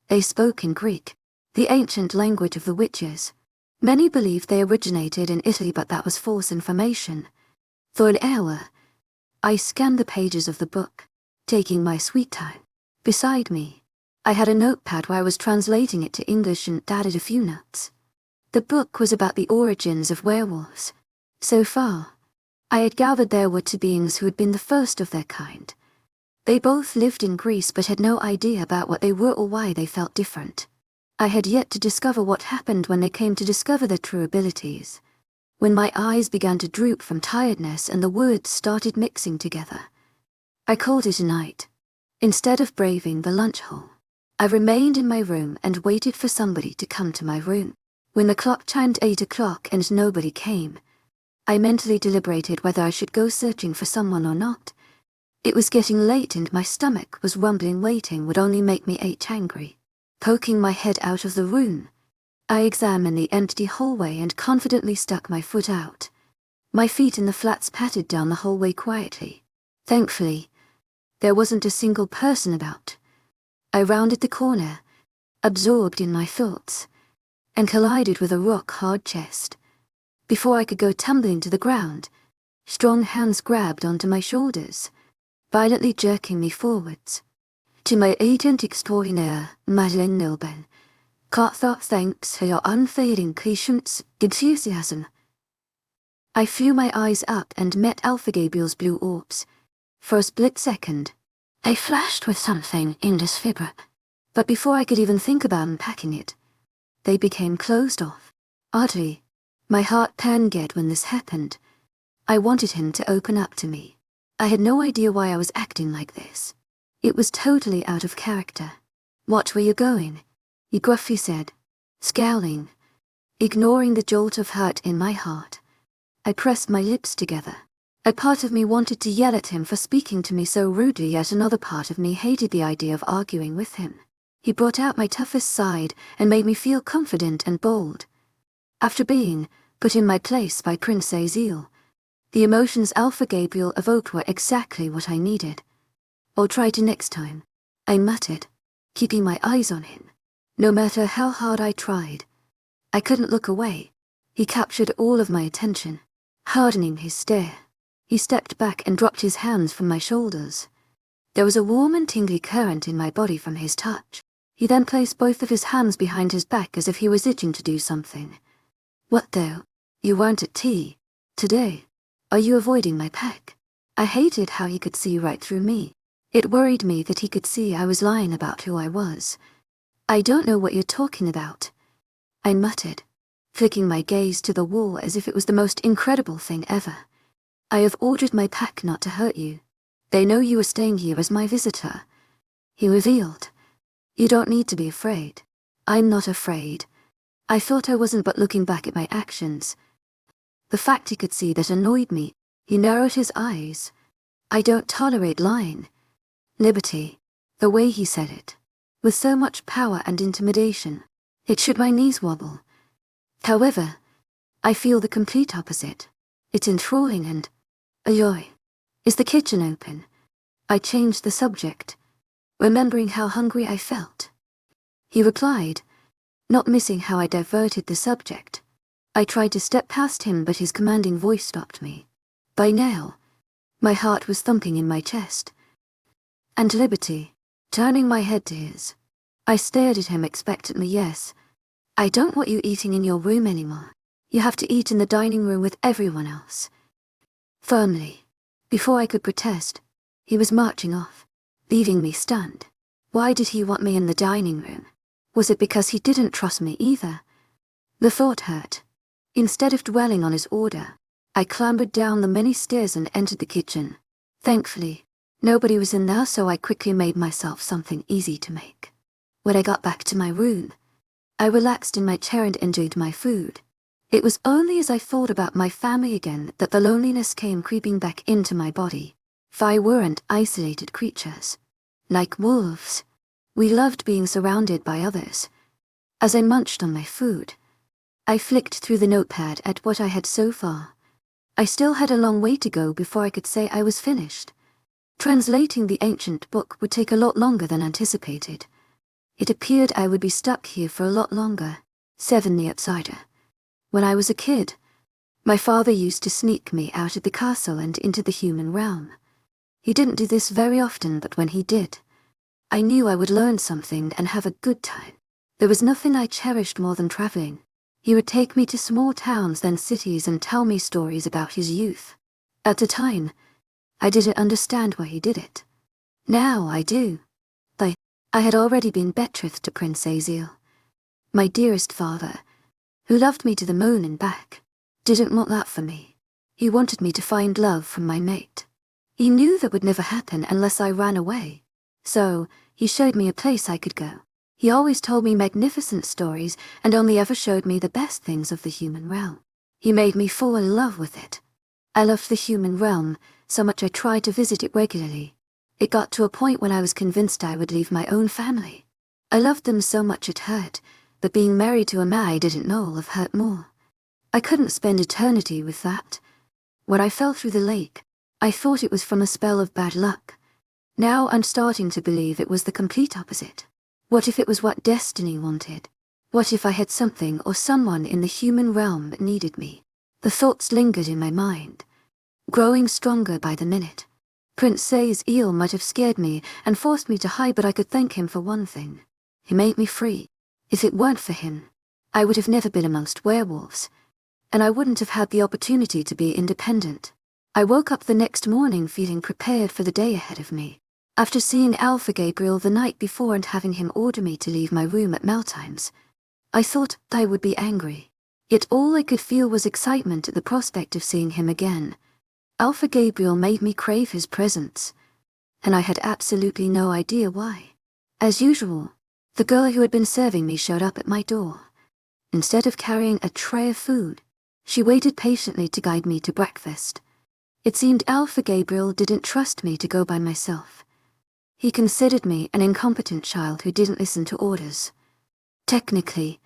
They spoke in Greek, the ancient language of the witches. Many believed they originated in Italy, but that was false information. For an hour, I scanned the pages of the book, taking my sweet time. Beside me, I had a notepad where I was translating it to English and added a few notes. The book was about the origins of werewolves. So far, I had gathered there were two beings who had been the first of their kind. They both lived in Greece but had no idea about what they were or why they felt different. I had yet to discover what happened when they came to discover their true abilities. When my eyes began to droop from tiredness and the words started mixing together, I called it a night. Instead of braving the lunch hall, I remained in my room and waited for somebody to come to my room. When the clock chimed 8 o'clock and nobody came, I mentally deliberated whether I should go searching for someone or not. It was getting late and my stomach was rumbling. Waiting would only make me angry. Poking my head out of the room, I examined the empty hallway and confidently stuck my foot out. My feet in the flats pattered down the hallway quietly. Thankfully, there wasn't a single person about. I rounded the corner, absorbed in my thoughts, and collided with a rock-hard chest. Before I could go tumbling to the ground, strong hands grabbed onto my shoulders, violently jerking me forwards. To my agent extraordinaire, Madeleine Nilben, Carthar, thanks for your unfailing patience, enthusiasm. I flew my eyes up and met Alpha Gabriel's blue orbs. For a split second, I flashed with something indifferent, but before I could even think about unpacking it, they became closed off. Oddly, my heart pangered when this happened. I wanted him to open up to me. I had no idea why I was acting like this. It was totally out of character. What were you going? He gruffly said, scowling, ignoring the jolt of hurt in my heart. I pressed my lips together. A part of me wanted to yell at him for speaking to me so rudely, yet another part of me hated the idea of arguing with him. He brought out my toughest side and made me feel confident and bold. After being put in my place by Prince Azil, the emotions Alpha Gabriel evoked were exactly what I needed. I'll try to next time, I muttered, keeping my eyes on him. No matter how hard I tried, I couldn't look away. He captured all of my attention, hardening his stare. He stepped back and dropped his hands from my shoulders. There was a warm and tingly current in my body from his touch. He then placed both of his hands behind his back as if he was itching to do something. What though? You weren't at tea today. Are you avoiding my pack? I hated how he could see right through me. It worried me that he could see I was lying about who I was. I don't know what you're talking about, I muttered, flicking my gaze to the wall as if it was the most incredible thing ever. I have ordered my pack not to hurt you. They know you are staying here as my visitor, he revealed. You don't need to be afraid. I'm not afraid. I thought I wasn't, but looking back at my actions, the fact he could see that annoyed me. He narrowed his eyes. I don't tolerate lying. Liberty, the way he said it, with so much power and intimidation, it should my knees wobble. However, I feel the complete opposite. It's enthralling and a joy. Is the kitchen open? I changed the subject, remembering how hungry I felt. He replied, not missing how I diverted the subject. I tried to step past him, but his commanding voice stopped me. By now, my heart was thumping in my chest. And Liberty, turning my head to his. I stared at him expectantly. Yes, I don't want you eating in your room anymore. You have to eat in the dining room with everyone else. Firmly, before I could protest, he was marching off, leaving me stunned. Why did he want me in the dining room? Was it because he didn't trust me either? The thought hurt. Instead of dwelling on his order, I clambered down the many stairs and entered the kitchen. Thankfully, nobody was in there, so I quickly made myself something easy to make. When I got back to my room, I relaxed in my chair and enjoyed my food. It was only as I thought about my family again that the loneliness came creeping back into my body. For I weren't isolated creatures. Like wolves, we loved being surrounded by others. As I munched on my food, I flicked through the notepad at what I had so far. I still had a long way to go before I could say I was finished. Translating the ancient book would take a lot longer than anticipated. It appeared I would be stuck here for a lot longer. 7 the Outsider. When I was a kid, my father used to sneak me out of the castle and into the human realm. He didn't do this very often, but when he did, I knew I would learn something and have a good time. There was nothing I cherished more than traveling. He would take me to small towns, then cities, and tell me stories about his youth. At the time, I didn't understand why he did it. Now I do. I had already been betrothed to Prince Aziel. My dearest father, who loved me to the moon and back, didn't want that for me. He wanted me to find love from my mate. He knew that would never happen unless I ran away. So, he showed me a place I could go. He always told me magnificent stories and only ever showed me the best things of the human realm. He made me fall in love with it. I loved the human realm so much I tried to visit it regularly. It got to a point when I was convinced I would leave my own family. I loved them so much it hurt, but being married to a man I didn't know of hurt more. I couldn't spend eternity with that. When I fell through the lake, I thought it was from a spell of bad luck. Now I'm starting to believe it was the complete opposite. What if it was what destiny wanted? What if I had something or someone in the human realm that needed me? The thoughts lingered in my mind, growing stronger by the minute. Prince Aziel might have scared me and forced me to hide, but I could thank him for one thing. He made me free. If it weren't for him, I would have never been amongst werewolves, and I wouldn't have had the opportunity to be independent. I woke up the next morning feeling prepared for the day ahead of me. After seeing Alpha Gabriel the night before and having him order me to leave my room at mealtimes, I thought I would be angry. Yet all I could feel was excitement at the prospect of seeing him again. Alpha Gabriel made me crave his presence, and I had absolutely no idea why. As usual, the girl who had been serving me showed up at my door. Instead of carrying a tray of food, she waited patiently to guide me to breakfast. It seemed Alpha Gabriel didn't trust me to go by myself. He considered me an incompetent child who didn't listen to orders. Technically,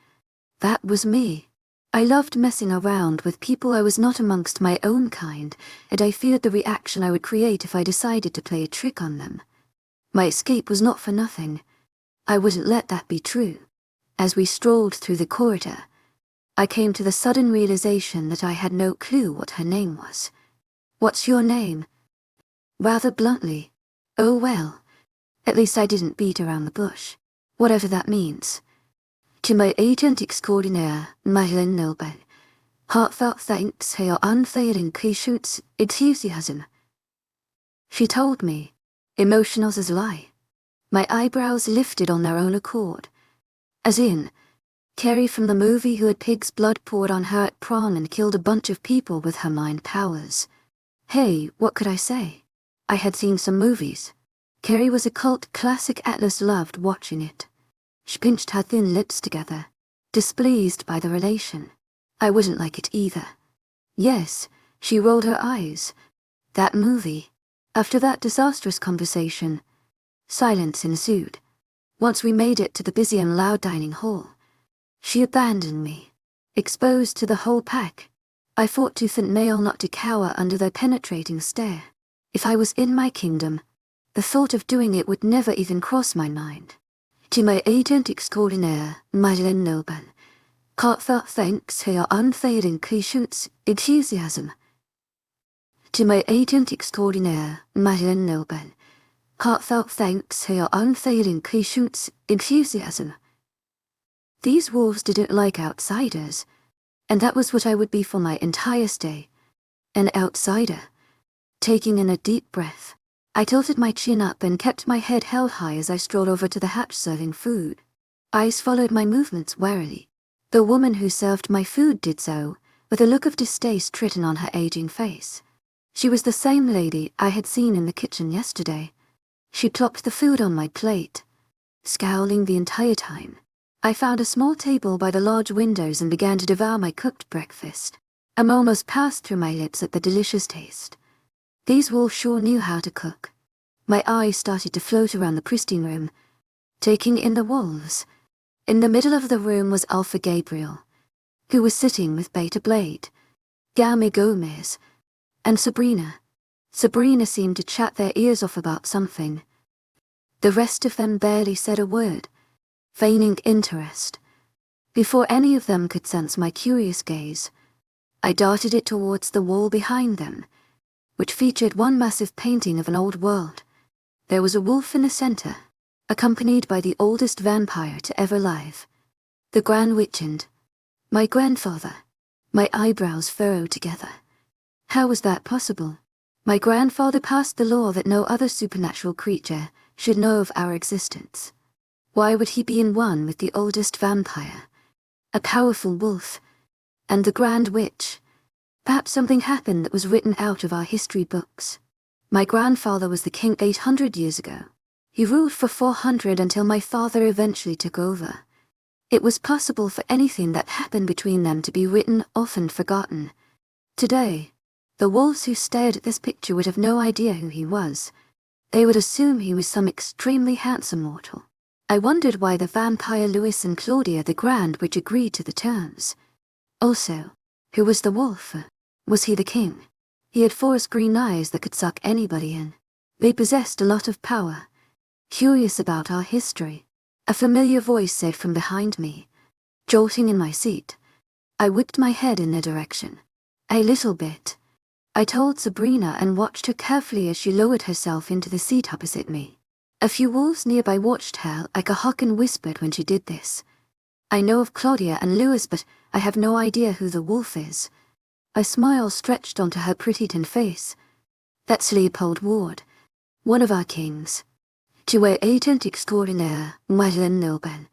that was me. I loved messing around with people I was not amongst my own kind, and I feared the reaction I would create if I decided to play a trick on them. My escape was not for nothing. I wouldn't let that be true. As we strolled through the corridor, I came to the sudden realization that I had no clue what her name was. "What's your name?" Rather bluntly. Oh well, at least I didn't beat around the bush, whatever that means. To my agent extraordinaire, Madeline Nobel, heartfelt thanks for your unfailing patience, enthusiasm. She told me, emotional as a lie. My eyebrows lifted on their own accord. As in, Carrie from the movie who had pig's blood poured on her at prom and killed a bunch of people with her mind powers. Hey, what could I say? I had seen some movies. Carrie was a cult classic. Atlas loved watching it. She pinched her thin lips together, displeased by the relation. I wouldn't like it either. Yes, she rolled her eyes. That movie. After that disastrous conversation, silence ensued. Once we made it to the busy and loud dining hall, she abandoned me, exposed to the whole pack. I fought tooth and nail not to cower under their penetrating stare. If I was in my kingdom, the thought of doing it would never even cross my mind. To my agent extraordinaire, Madeline Nobel, heartfelt thanks for your unfailing patience, enthusiasm. To my agent extraordinaire, Madeline Nobel, heartfelt thanks for your unfailing patience, enthusiasm. These wolves didn't like outsiders, and that was what I would be for my entire stay. An outsider. Taking in a deep breath, I tilted my chin up and kept my head held high as I strolled over to the hatch serving food. Eyes followed my movements warily. The woman who served my food did so, with a look of distaste written on her aging face. She was the same lady I had seen in the kitchen yesterday. She plopped the food on my plate, scowling the entire time. I found a small table by the large windows and began to devour my cooked breakfast. A moan almost passed through my lips at the delicious taste. These wolves sure knew how to cook. My eyes started to float around the pristine room, taking in the wolves. In the middle of the room was Alpha Gabriel, who was sitting with Beta Blade, Gamma Gomez, and Sabrina. Sabrina seemed to chat their ears off about something. The rest of them barely said a word, feigning interest. Before any of them could sense my curious gaze, I darted it towards the wall behind them, which featured one massive painting of an old world. There was a wolf in the center, accompanied by the oldest vampire to ever live, the Grand Witchend, my grandfather. My eyebrows furrowed together. How was that possible? My grandfather passed the law that no other supernatural creature should know of our existence. Why would he be in one with the oldest vampire, a powerful wolf, and the Grand Witch? Perhaps something happened that was written out of our history books. My grandfather was the king 800 years ago. He ruled for 400 until my father eventually took over. It was possible for anything that happened between them to be written off and forgotten. Today, the wolves who stared at this picture would have no idea who he was. They would assume he was some extremely handsome mortal. I wondered why the vampire Louis and Claudia the Grand Witch agreed to the terms. Also, who was the wolf? Was he the king? He had forest green eyes that could suck anybody in. They possessed a lot of power. Curious about our history, a familiar voice said from behind me, jolting in my seat. I whipped my head in their direction. A little bit. I told Sabrina and watched her carefully as she lowered herself into the seat opposite me. A few wolves nearby watched her like a hawk and whispered when she did this. I know of Claudia and Louis, but I have no idea who the wolf is. A smile stretched onto her pretty tanned face. That's Leopold Ward, one of our kings. Tu es agent extraordinaire, Madeleine Nobel.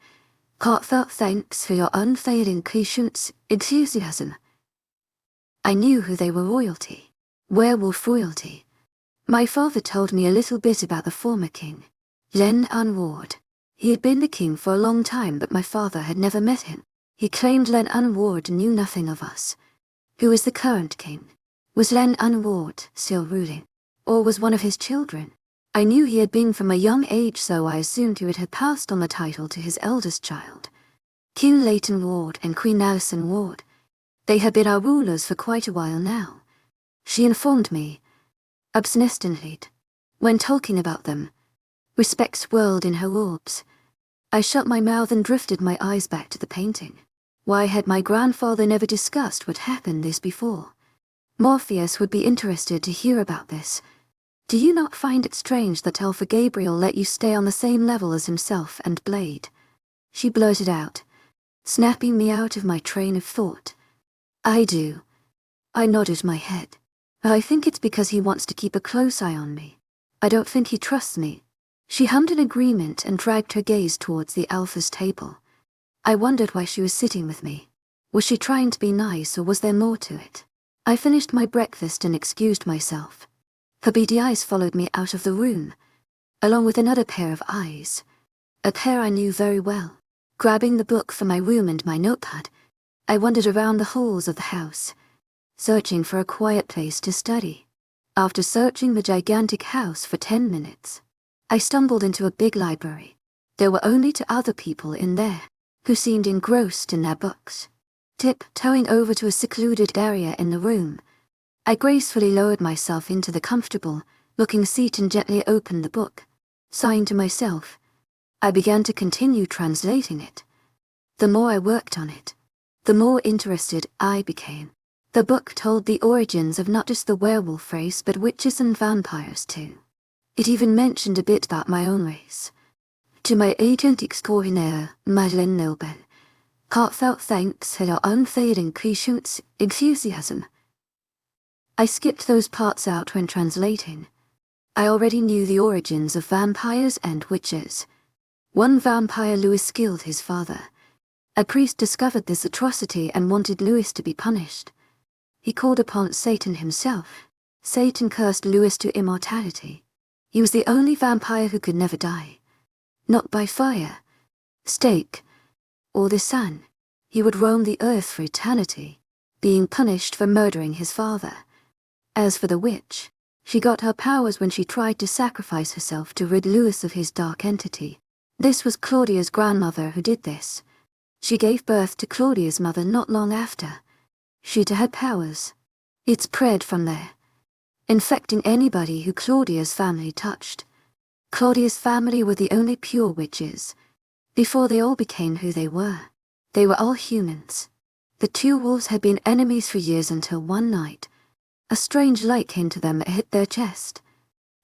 Heartfelt thanks for your unfailing patience, enthusiasm. I knew who they were, royalty. Werewolf royalty. My father told me a little bit about the former king, Len Ward. He had been the king for a long time, but my father had never met him. He claimed Len Ward knew nothing of us. Who is the current king? Was Len Ward still ruling? Or was one of his children? I knew he had been from a young age, so I assumed he would have passed on the title to his eldest child, King Leighton Ward and Queen Alison Ward. They had been our rulers for quite a while now. She informed me, obstinately, when talking about them. Respect swirled in her orbs. I shut my mouth and drifted my eyes back to the painting. Why had my grandfather never discussed what happened this before? Morpheus would be interested to hear about this. Do you not find it strange that Alpha Gabriel let you stay on the same level as himself and Blade? She blurted out, snapping me out of my train of thought. I do. I nodded my head. I think it's because he wants to keep a close eye on me. I don't think he trusts me. She hummed in agreement and dragged her gaze towards the Alpha's table. I wondered why she was sitting with me. Was she trying to be nice, or was there more to it? I finished my breakfast and excused myself. Her beady eyes followed me out of the room, along with another pair of eyes, a pair I knew very well. Grabbing the book from my room and my notepad, I wandered around the halls of the house, searching for a quiet place to study. After searching the gigantic house for 10 minutes, I stumbled into a big library. There were only 2 other people in there, who seemed engrossed in their books. Tiptoeing over to a secluded area in the room, I gracefully lowered myself into the comfortable-looking seat and gently opened the book. Sighing to myself, I began to continue translating it. The more I worked on it, the more interested I became. The book told the origins of not just the werewolf race, but witches and vampires too. It even mentioned a bit about my own race. To my agent extraordinaire, Madeleine Nobel. Heartfelt thanks for your unfailing patience, enthusiasm. I skipped those parts out when translating. I already knew the origins of vampires and witches. One vampire Louis killed his father. A priest discovered this atrocity and wanted Louis to be punished. He called upon Satan himself. Satan cursed Louis to immortality. He was the only vampire who could never die. Not by fire, stake, or the sun. He would roam the earth for eternity, being punished for murdering his father. As for the witch, she got her powers when she tried to sacrifice herself to rid Louis of his dark entity. This was Claudia's grandmother who did this. She gave birth to Claudia's mother not long after. She too had powers. It spread from there, infecting anybody who Claudia's family touched. Claudia's family were the only pure witches. Before they all became who they were all humans. The two wolves had been enemies for years until one night, a strange light came to them and hit their chest.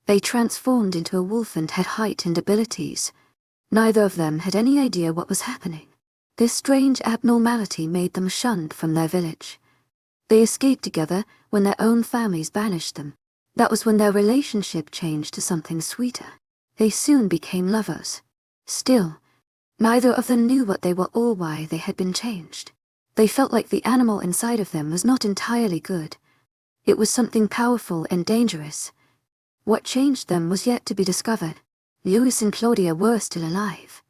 They transformed into a wolf and had heightened abilities. Neither of them had any idea what was happening. This strange abnormality made them shunned from their village. They escaped together when their own families banished them. That was when their relationship changed to something sweeter. They soon became lovers. Still, neither of them knew what they were or why they had been changed. They felt like the animal inside of them was not entirely good. It was something powerful and dangerous. What changed them was yet to be discovered. Louis and Claudia were still alive.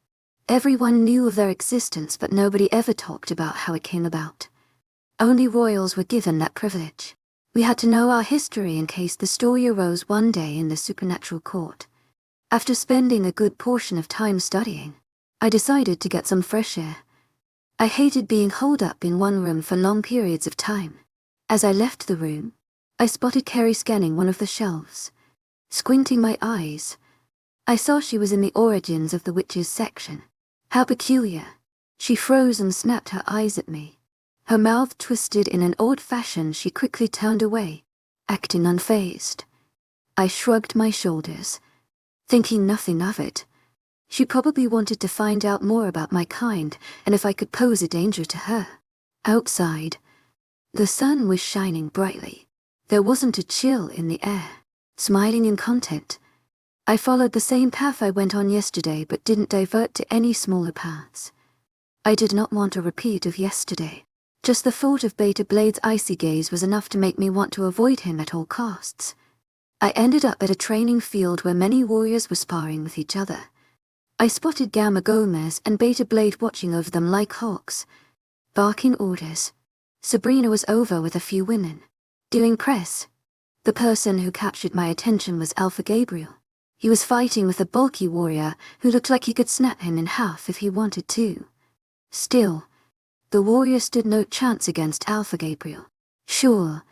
Everyone knew of their existence, but nobody ever talked about how it came about. Only royals were given that privilege. We had to know our history in case the story arose one day in the supernatural court. After spending a good portion of time studying, I decided to get some fresh air. I hated being holed up in one room for long periods of time. As I left the room, I spotted Carrie scanning one of the shelves. Squinting my eyes, I saw she was in the origins of the witches section. How peculiar. She froze and snapped her eyes at me. Her mouth twisted in an odd fashion. She quickly turned away, acting unfazed. I shrugged my shoulders, thinking nothing of it. She probably wanted to find out more about my kind and if I could pose a danger to her. Outside, the sun was shining brightly. There wasn't a chill in the air. Smiling in content, I followed the same path I went on yesterday but didn't divert to any smaller paths. I did not want a repeat of yesterday. Just the thought of Beta Blade's icy gaze was enough to make me want to avoid him at all costs. I ended up at a training field where many warriors were sparring with each other. I spotted Gamma Gomez and Beta Blade watching over them like hawks, barking orders. Sabrina was over with a few women, doing press. The person who captured my attention was Alpha Gabriel. He was fighting with a bulky warrior who looked like he could snap him in half if he wanted to. Still, the warrior stood no chance against Alpha Gabriel. Sure,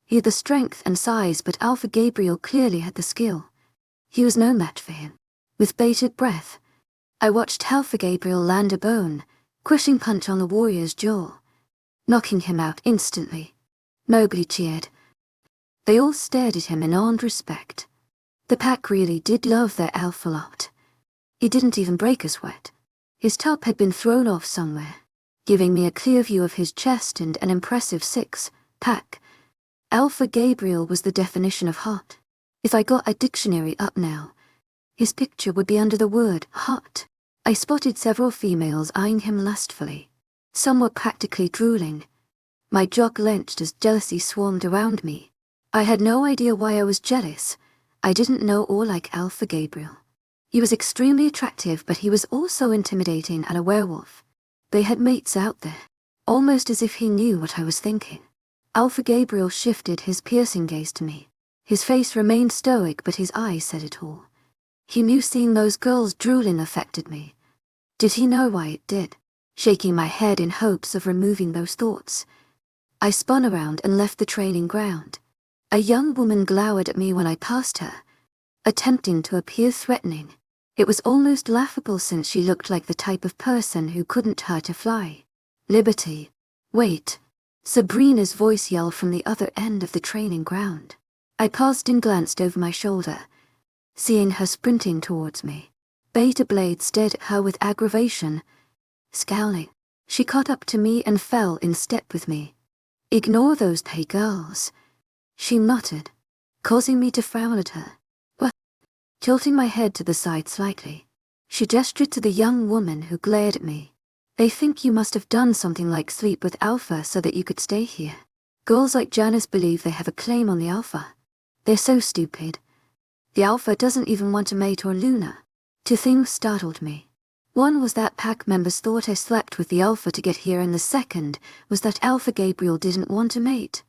he had the strength and size, but Alpha Gabriel clearly had the skill. He was no match for him. With bated breath, I watched Alpha Gabriel land a bone, crushing punch on the warrior's jaw, knocking him out instantly. Nobody cheered. They all stared at him in awed respect. The pack really did love their alpha lot. He didn't even break a sweat. His top had been thrown off somewhere, giving me a clear view of his chest and an impressive six-pack. Alpha Gabriel was the definition of hot. If I got a dictionary up now, his picture would be under the word hot. I spotted several females eyeing him lustfully. Some were practically drooling. My jaw clenched as jealousy swarmed around me. I had no idea why I was jealous. I didn't know or like Alpha Gabriel. He was extremely attractive, but he was also intimidating and a werewolf. They had mates out there, almost as if he knew what I was thinking. Alpha Gabriel shifted his piercing gaze to me. His face remained stoic, but his eyes said it all. He knew seeing those girls drooling affected me. Did he know why it did? Shaking my head in hopes of removing those thoughts, I spun around and left the training ground. A young woman glowered at me when I passed her, attempting to appear threatening. It was almost laughable since she looked like the type of person who couldn't hurt a fly. Liberty. Wait. Sabrina's voice yelled from the other end of the training ground. I paused and glanced over my shoulder, seeing her sprinting towards me. Beta Blade stared at her with aggravation. Scowling, she caught up to me and fell in step with me. Ignore those pay girls, she muttered, causing me to frown at her. Well, tilting my head to the side slightly. She gestured to the young woman who glared at me. They think you must have done something like sleep with Alpha so that you could stay here. Girls like Janice believe they have a claim on the Alpha. They're so stupid. The Alpha doesn't even want a mate or Luna. Two things startled me. One was that pack members thought I slept with the Alpha to get here, and the second was that Alpha Gabriel didn't want a mate.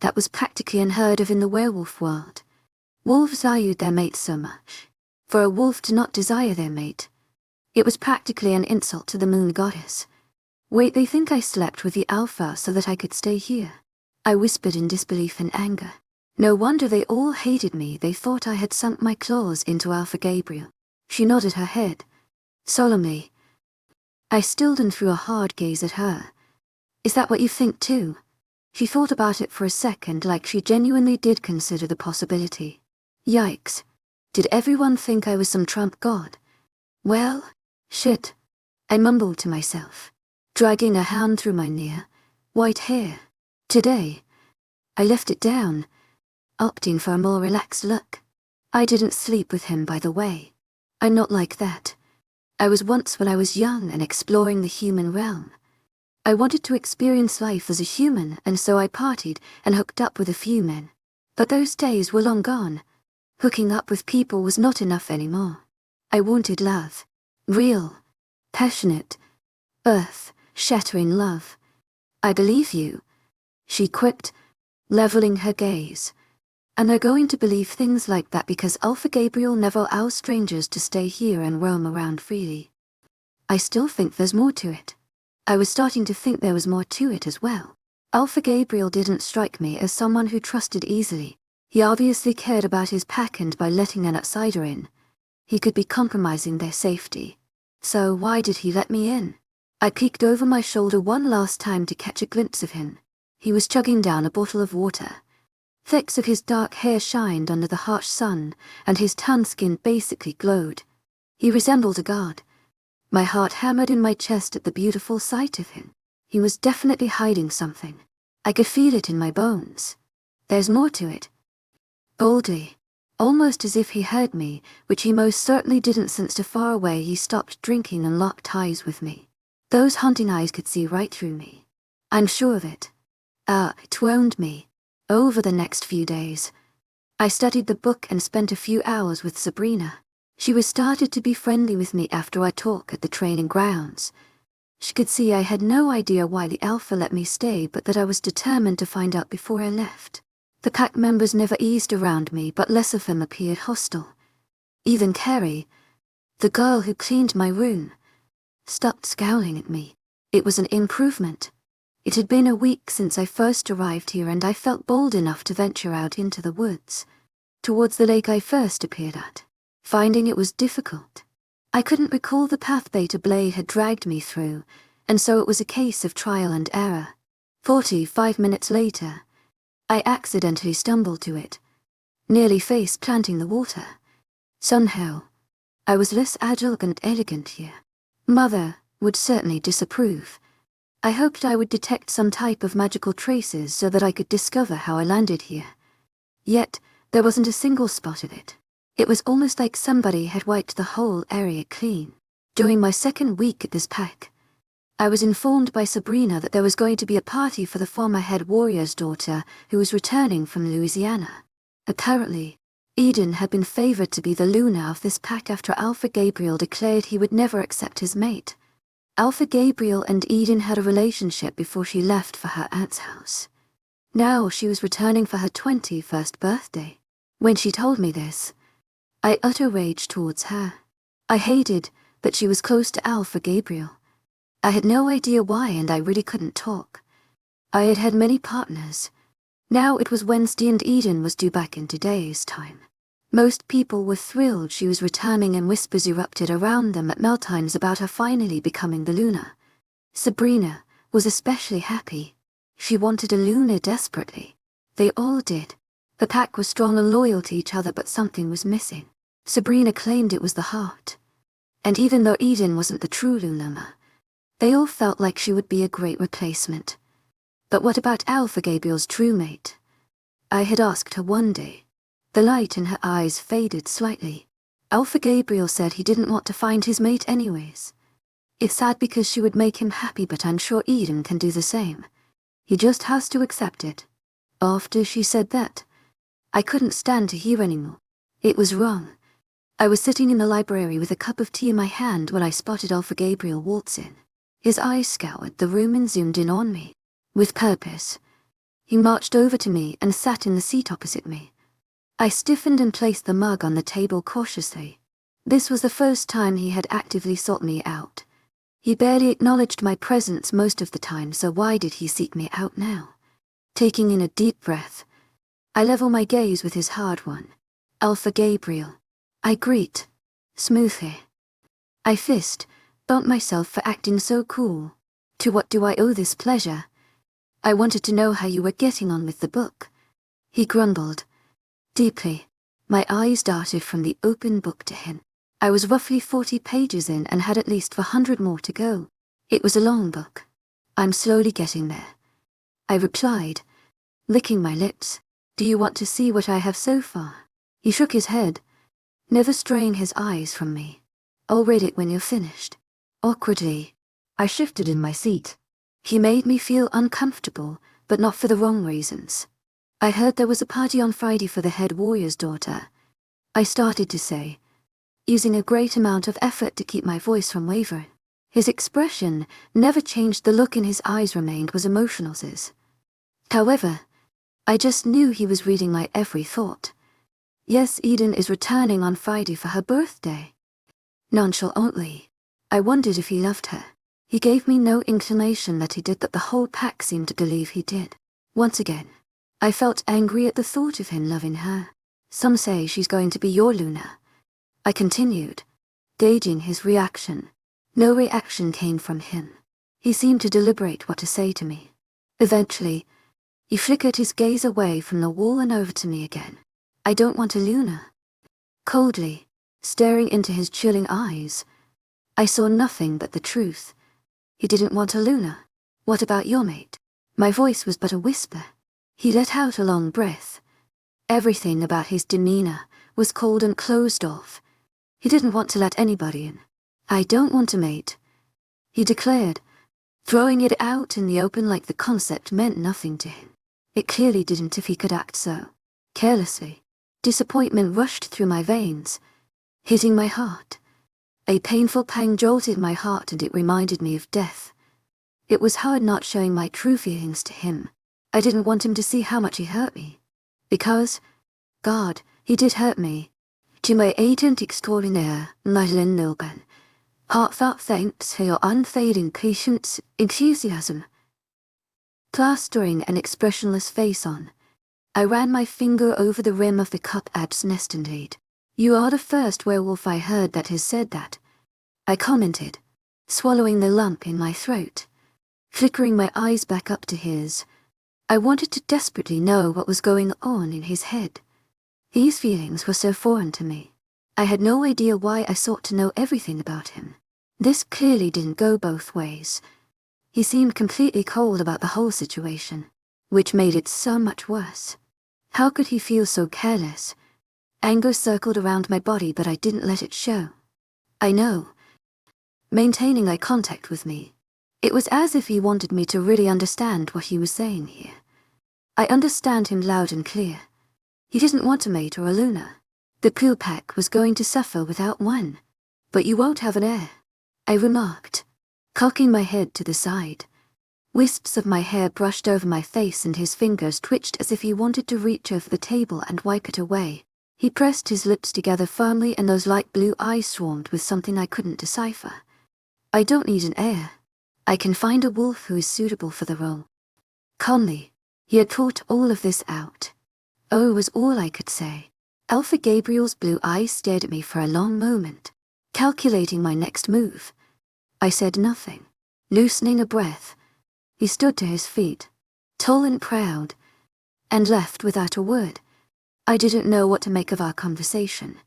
That was practically unheard of in the werewolf world. Wolves valued their mates so much. For a wolf to not desire their mate, it was practically an insult to the moon goddess. Wait, they think I slept with the Alpha so that I could stay here? I whispered in disbelief and anger. No wonder they all hated me. They thought I had sunk my claws into Alpha Gabriel. She nodded her head. Solemnly. I stilled and threw a hard gaze at her. Is that what you think too? She thought about it for a second, like she genuinely did consider the possibility. Yikes. Did everyone think I was some Trump god? Well, shit. I mumbled to myself, dragging a hand through my near, white hair. Today, I left it down, opting for a more relaxed look. I didn't sleep with him, by the way. I'm not like that. I was once when I was young and exploring the human realm. I wanted to experience life as a human, and so I partied and hooked up with a few men. But those days were long gone. Hooking up with people was not enough anymore. I wanted love. Real, passionate, earth-shattering love. I believe you, she quipped, leveling her gaze. And they're going to believe things like that because Alpha Gabriel never allows strangers to stay here and roam around freely. I still think there's more to it. I was starting to think there was more to it as well. Alpha Gabriel didn't strike me as someone who trusted easily. He obviously cared about his pack, and by letting an outsider in, he could be compromising their safety. So why did he let me in? I peeked over my shoulder one last time to catch a glimpse of him. He was chugging down a bottle of water. Flecks of his dark hair shined under the harsh sun, and his tan skin basically glowed. He resembled a god. My heart hammered in my chest at the beautiful sight of him. He was definitely hiding something. I could feel it in my bones. There's more to it. Boldly, almost as if he heard me, which he most certainly didn't, since far away he stopped drinking and locked eyes with me. Those haunting eyes could see right through me. I'm sure of it. It wound me. Over the next few days, I studied the book and spent a few hours with Sabrina. She was started to be friendly with me after our talk at the training grounds. She could see I had no idea why the Alpha let me stay, but that I was determined to find out before I left. The pack members never eased around me, but less of them appeared hostile. Even Carrie, the girl who cleaned my room, stopped scowling at me. It was an improvement. It had been a week since I first arrived here, and I felt bold enough to venture out into the woods, towards the lake I first appeared at, finding it was difficult. I couldn't recall the path Beta Blade had dragged me through, and so it was a case of trial and error. 45 minutes later, I accidentally stumbled to it, nearly face-planting the water. Somehow, I was less agile and elegant here. Mother would certainly disapprove. I hoped I would detect some type of magical traces so that I could discover how I landed here. Yet, there wasn't a single spot of it. It was almost like somebody had wiped the whole area clean. During my second week at this pack, I was informed by Sabrina that there was going to be a party for the former head warrior's daughter who was returning from Louisiana. Apparently, Eden had been favored to be the Luna of this pack after Alpha Gabriel declared he would never accept his mate. Alpha Gabriel and Eden had a relationship before she left for her aunt's house. Now she was returning for her 21st birthday. When she told me this, I uttered rage towards her. I hated that she was close to Alpha Gabriel. I had no idea why, and I really couldn't talk. I had had many partners. Now it was Wednesday and Eden was due back in today's time. Most people were thrilled she was returning, and whispers erupted around them at mealtimes about her finally becoming the Luna. Sabrina was especially happy. She wanted a Luna desperately. They all did. The pack was strong and loyal to each other, but something was missing. Sabrina claimed it was the heart. And even though Eden wasn't the true Luna, they all felt like she would be a great replacement. But what about Alpha Gabriel's true mate? I had asked her one day. The light in her eyes faded slightly. Alpha Gabriel said he didn't want to find his mate anyways. It's sad because she would make him happy, but I'm sure Eden can do the same. He just has to accept it. After she said that, I couldn't stand to hear anymore. It was wrong. I was sitting in the library with a cup of tea in my hand when I spotted Alpha Gabriel waltz in. His eyes scoured the room and zoomed in on me. With purpose. He marched over to me and sat in the seat opposite me. I stiffened and placed the mug on the table cautiously. This was the first time he had actively sought me out. He barely acknowledged my presence most of the time, so why did he seek me out now? Taking in a deep breath, I level my gaze with his hard one. Alpha Gabriel. I greet. Smoothly. I bumped myself for acting so cool. To what do I owe this pleasure? I wanted to know how you were getting on with the book. He grumbled. Deeply. My eyes darted from the open book to him. I was roughly 40 pages in and had at least 100 more to go. It was a long book. I'm slowly getting there. I replied, licking my lips. Do you want to see what I have so far? He shook his head, never straying his eyes from me. I'll read it when you're finished. Awkwardly, I shifted in my seat. He made me feel uncomfortable, but not for the wrong reasons. I heard there was a party on Friday for the head warrior's daughter. I started to say, using a great amount of effort to keep my voice from wavering. His expression never changed. The look in his eyes remained was emotional. However, I just knew he was reading my every thought. Yes, Eden is returning on Friday for her birthday. Nonchalantly, I wondered if he loved her. He gave me no inclination that he did, but the whole pack seemed to believe he did. Once again, I felt angry at the thought of him loving her. Some say she's going to be your Luna. I continued, gauging his reaction. No reaction came from him. He seemed to deliberate what to say to me. Eventually, he flickered his gaze away from the wall and over to me again. I don't want a Luna. Coldly, staring into his chilling eyes, I saw nothing but the truth. He didn't want a Luna. What about your mate? My voice was but a whisper. He let out a long breath. Everything about his demeanor was cold and closed off. He didn't want to let anybody in. I don't want a mate, he declared, throwing it out in the open like the concept meant nothing to him. It clearly didn't if he could act so carelessly. Disappointment rushed through my veins, hitting my heart. A painful pang jolted my heart and it reminded me of death. It was hard not showing my true feelings to him. I didn't want him to see how much he hurt me. Because, God, he did hurt me. To my agent extraordinaire, Madeleine Nilben. Heartfelt thanks for your unfailing patience, enthusiasm. Plastering an expressionless face on, I ran my finger over the rim of the cup abstinently. You are the first werewolf I heard that has said that, I commented, swallowing the lump in my throat. Flickering my eyes back up to his, I wanted to desperately know what was going on in his head. These feelings were so foreign to me. I had no idea why I sought to know everything about him. This clearly didn't go both ways. He seemed completely cold about the whole situation, which made it so much worse. How could he feel so careless? Anger circled around my body, but I didn't let it show. I know. Maintaining eye contact with me. It was as if he wanted me to really understand what he was saying here. I understand him loud and clear. He didn't want a mate or a Luna. The Pooh Pack was going to suffer without one. But you won't have an heir, I remarked, cocking my head to the side. Wisps of my hair brushed over my face and his fingers twitched as if he wanted to reach over the table and wipe it away. He pressed his lips together firmly and those light blue eyes swarmed with something I couldn't decipher. I don't need an heir. I can find a wolf who is suitable for the role. Calmly, he had thought all of this out. Oh, was all I could say. Alpha Gabriel's blue eyes stared at me for a long moment, calculating my next move. I said nothing. Loosening a breath, he stood to his feet, tall and proud, and left without a word. I didn't know what to make of our conversation.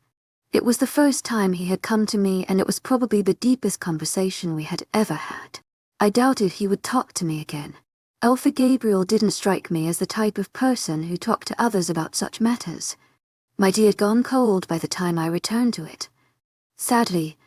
It was the first time he had come to me, and it was probably the deepest conversation we had ever had. I doubted he would talk to me again. Alpha Gabriel didn't strike me as the type of person who talked to others about such matters. My tea had gone cold by the time I returned to it. Sadly,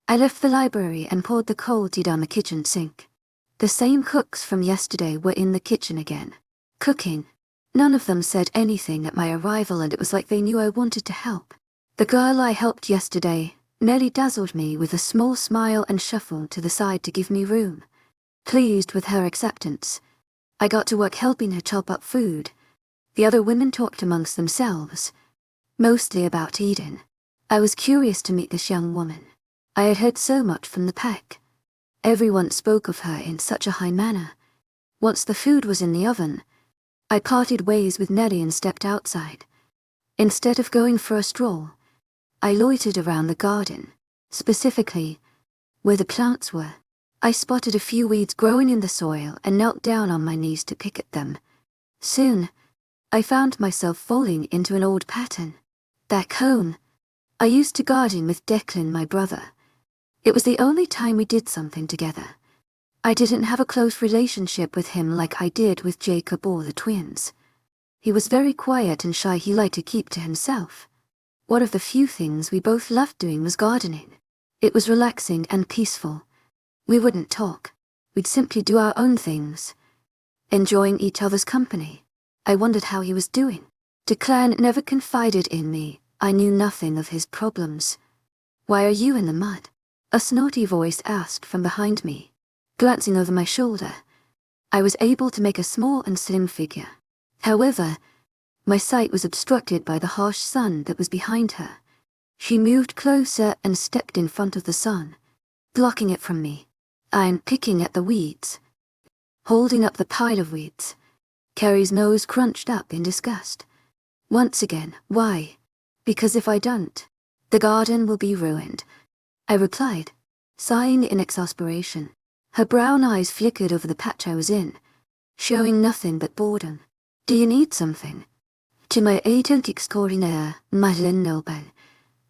I left the library and poured the cold tea down the kitchen sink. The same cooks from yesterday were in the kitchen again, cooking. None of them said anything at my arrival, and it was like they knew I wanted to help. The girl I helped yesterday nearly dazzled me with a small smile and shuffled to the side to give me room. Pleased with her acceptance, I got to work helping her chop up food. The other women talked amongst themselves, mostly about Eden. I was curious to meet this young woman. I had heard so much from the pack. Everyone spoke of her in such a high manner. Once the food was in the oven, I parted ways with Nellie and stepped outside. Instead of going for a stroll, I loitered around the garden, specifically where the plants were. I spotted a few weeds growing in the soil and knelt down on my knees to pick at them. Soon, I found myself falling into an old pattern. Back home, I used to garden with Declan, my brother. It was the only time we did something together. I didn't have a close relationship with him like I did with Jacob or the twins. He was very quiet and shy. He liked to keep to himself. One of the few things we both loved doing was gardening. It was relaxing and peaceful. We wouldn't talk. We'd simply do our own things, enjoying each other's company. I wondered how he was doing. Declan never confided in me. I knew nothing of his problems. "Why are you in the mud?" a snotty voice asked from behind me. Glancing over my shoulder, I was able to make a small and slim figure. However, my sight was obstructed by the harsh sun that was behind her. She moved closer and stepped in front of the sun, blocking it from me. "I'm picking at the weeds." Holding up the pile of weeds, Carrie's nose crunched up in disgust. "Once again, why?" "Because if I don't, the garden will be ruined," I replied, sighing in exasperation. Her brown eyes flickered over the patch I was in, showing nothing but boredom. "Do you need something?" "To my agent extraordinaire, Madeleine Nobel.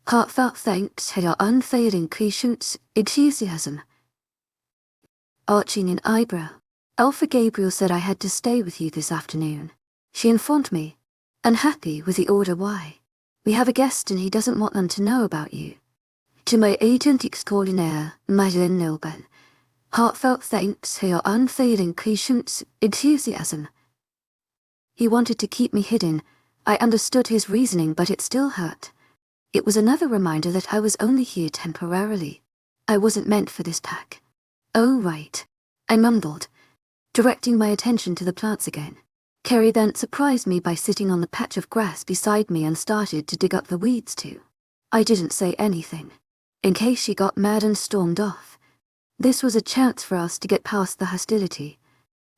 Heartfelt thanks for your unfailing patience, enthusiasm." Arching an eyebrow, Alpha Gabriel said I had to stay with you this afternoon. She informed me, unhappy with the order. "Why?" "We have a guest and he doesn't want them to know about you." "To my agent extraordinaire, Madeleine Nobel. Heartfelt thanks for your unfailing patience, enthusiasm." He wanted to keep me hidden. I understood his reasoning, but it still hurt. It was another reminder that I was only here temporarily. I wasn't meant for this pack. "Oh, right," I mumbled, directing my attention to the plants again. Carrie then surprised me by sitting on the patch of grass beside me and started to dig up the weeds too. I didn't say anything, in case she got mad and stormed off. This was a chance for us to get past the hostility.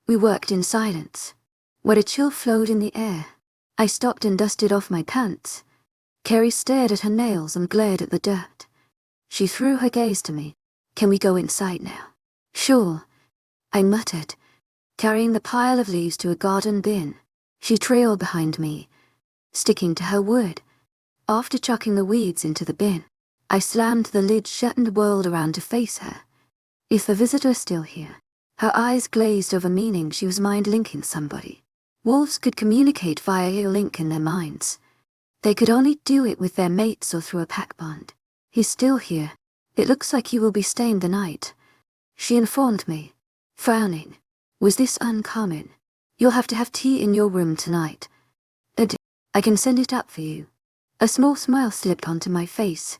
We worked in silence, where a chill flowed in the air. I stopped and dusted off my pants. Carrie stared at her nails and glared at the dirt. She threw her gaze to me. "Can we go inside now?" "Sure," I muttered, carrying the pile of leaves to a garden bin. She trailed behind me, sticking to her wood. After chucking the weeds into the bin, I slammed the lid shut and whirled around to face her. Is the visitor still here? Her eyes glazed over, meaning she was mind-linking somebody. Wolves could communicate via a link in their minds. They could only do it with their mates or through a pack bond. "He's still here. It looks like he will be staying the night," she informed me, frowning. "Was this uncommon? You'll have to have tea in your room tonight. I can send it up for you." A small smile slipped onto my face,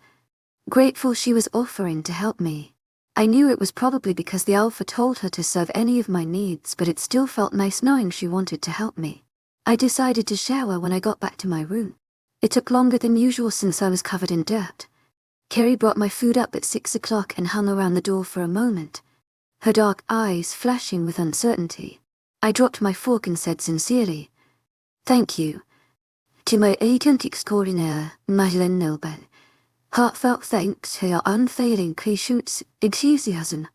grateful she was offering to help me. I knew it was probably because the Alpha told her to serve any of my needs, but it still felt nice knowing she wanted to help me. I decided to shower when I got back to my room. It took longer than usual since I was covered in dirt. Carrie brought my food up at 6 o'clock and hung around the door for a moment, her dark eyes flashing with uncertainty. I dropped my fork and said sincerely, "Thank you. To my agent extraordinaire, Madeleine Nobel. Heartfelt thanks for your unfailing patience, enthusiasm."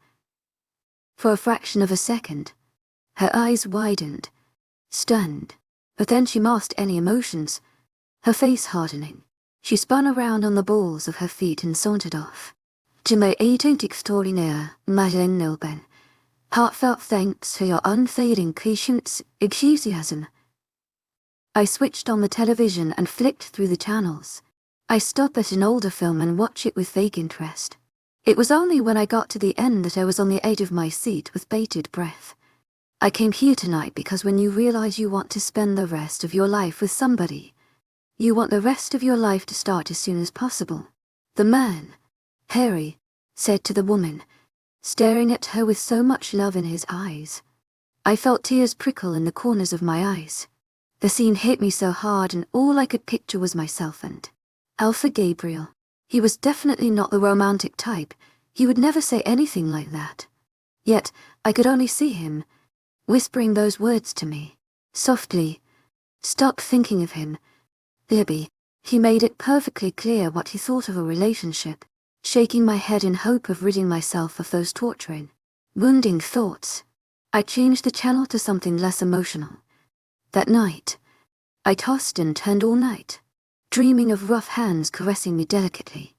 For a fraction of a second, her eyes widened, stunned, but then she masked any emotions, her face hardening. She spun around on the balls of her feet and sauntered off. "To my agent extraordinaire, Madeleine Nobel. Heartfelt thanks for your unfailing patience, enthusiasm." I switched on the television and flicked through the channels. I stop at an older film and watch it with vague interest. It was only when I got to the end that I was on the edge of my seat with bated breath. I came here tonight because when you realize you want to spend the rest of your life with somebody, you want the rest of your life to start as soon as possible. The man, Harry, said to the woman, staring at her with so much love in his eyes. I felt tears prickle in the corners of my eyes. The scene hit me so hard and all I could picture was myself and Alpha Gabriel. He was definitely not the romantic type. He would never say anything like that. Yet, I could only see him, whispering those words to me, softly. Stop thinking of him, Libby. He made it perfectly clear what he thought of a relationship, shaking my head in hope of ridding myself of those torturing, wounding thoughts. I changed the channel to something less emotional. That night, I tossed and turned all night, dreaming of rough hands caressing me delicately,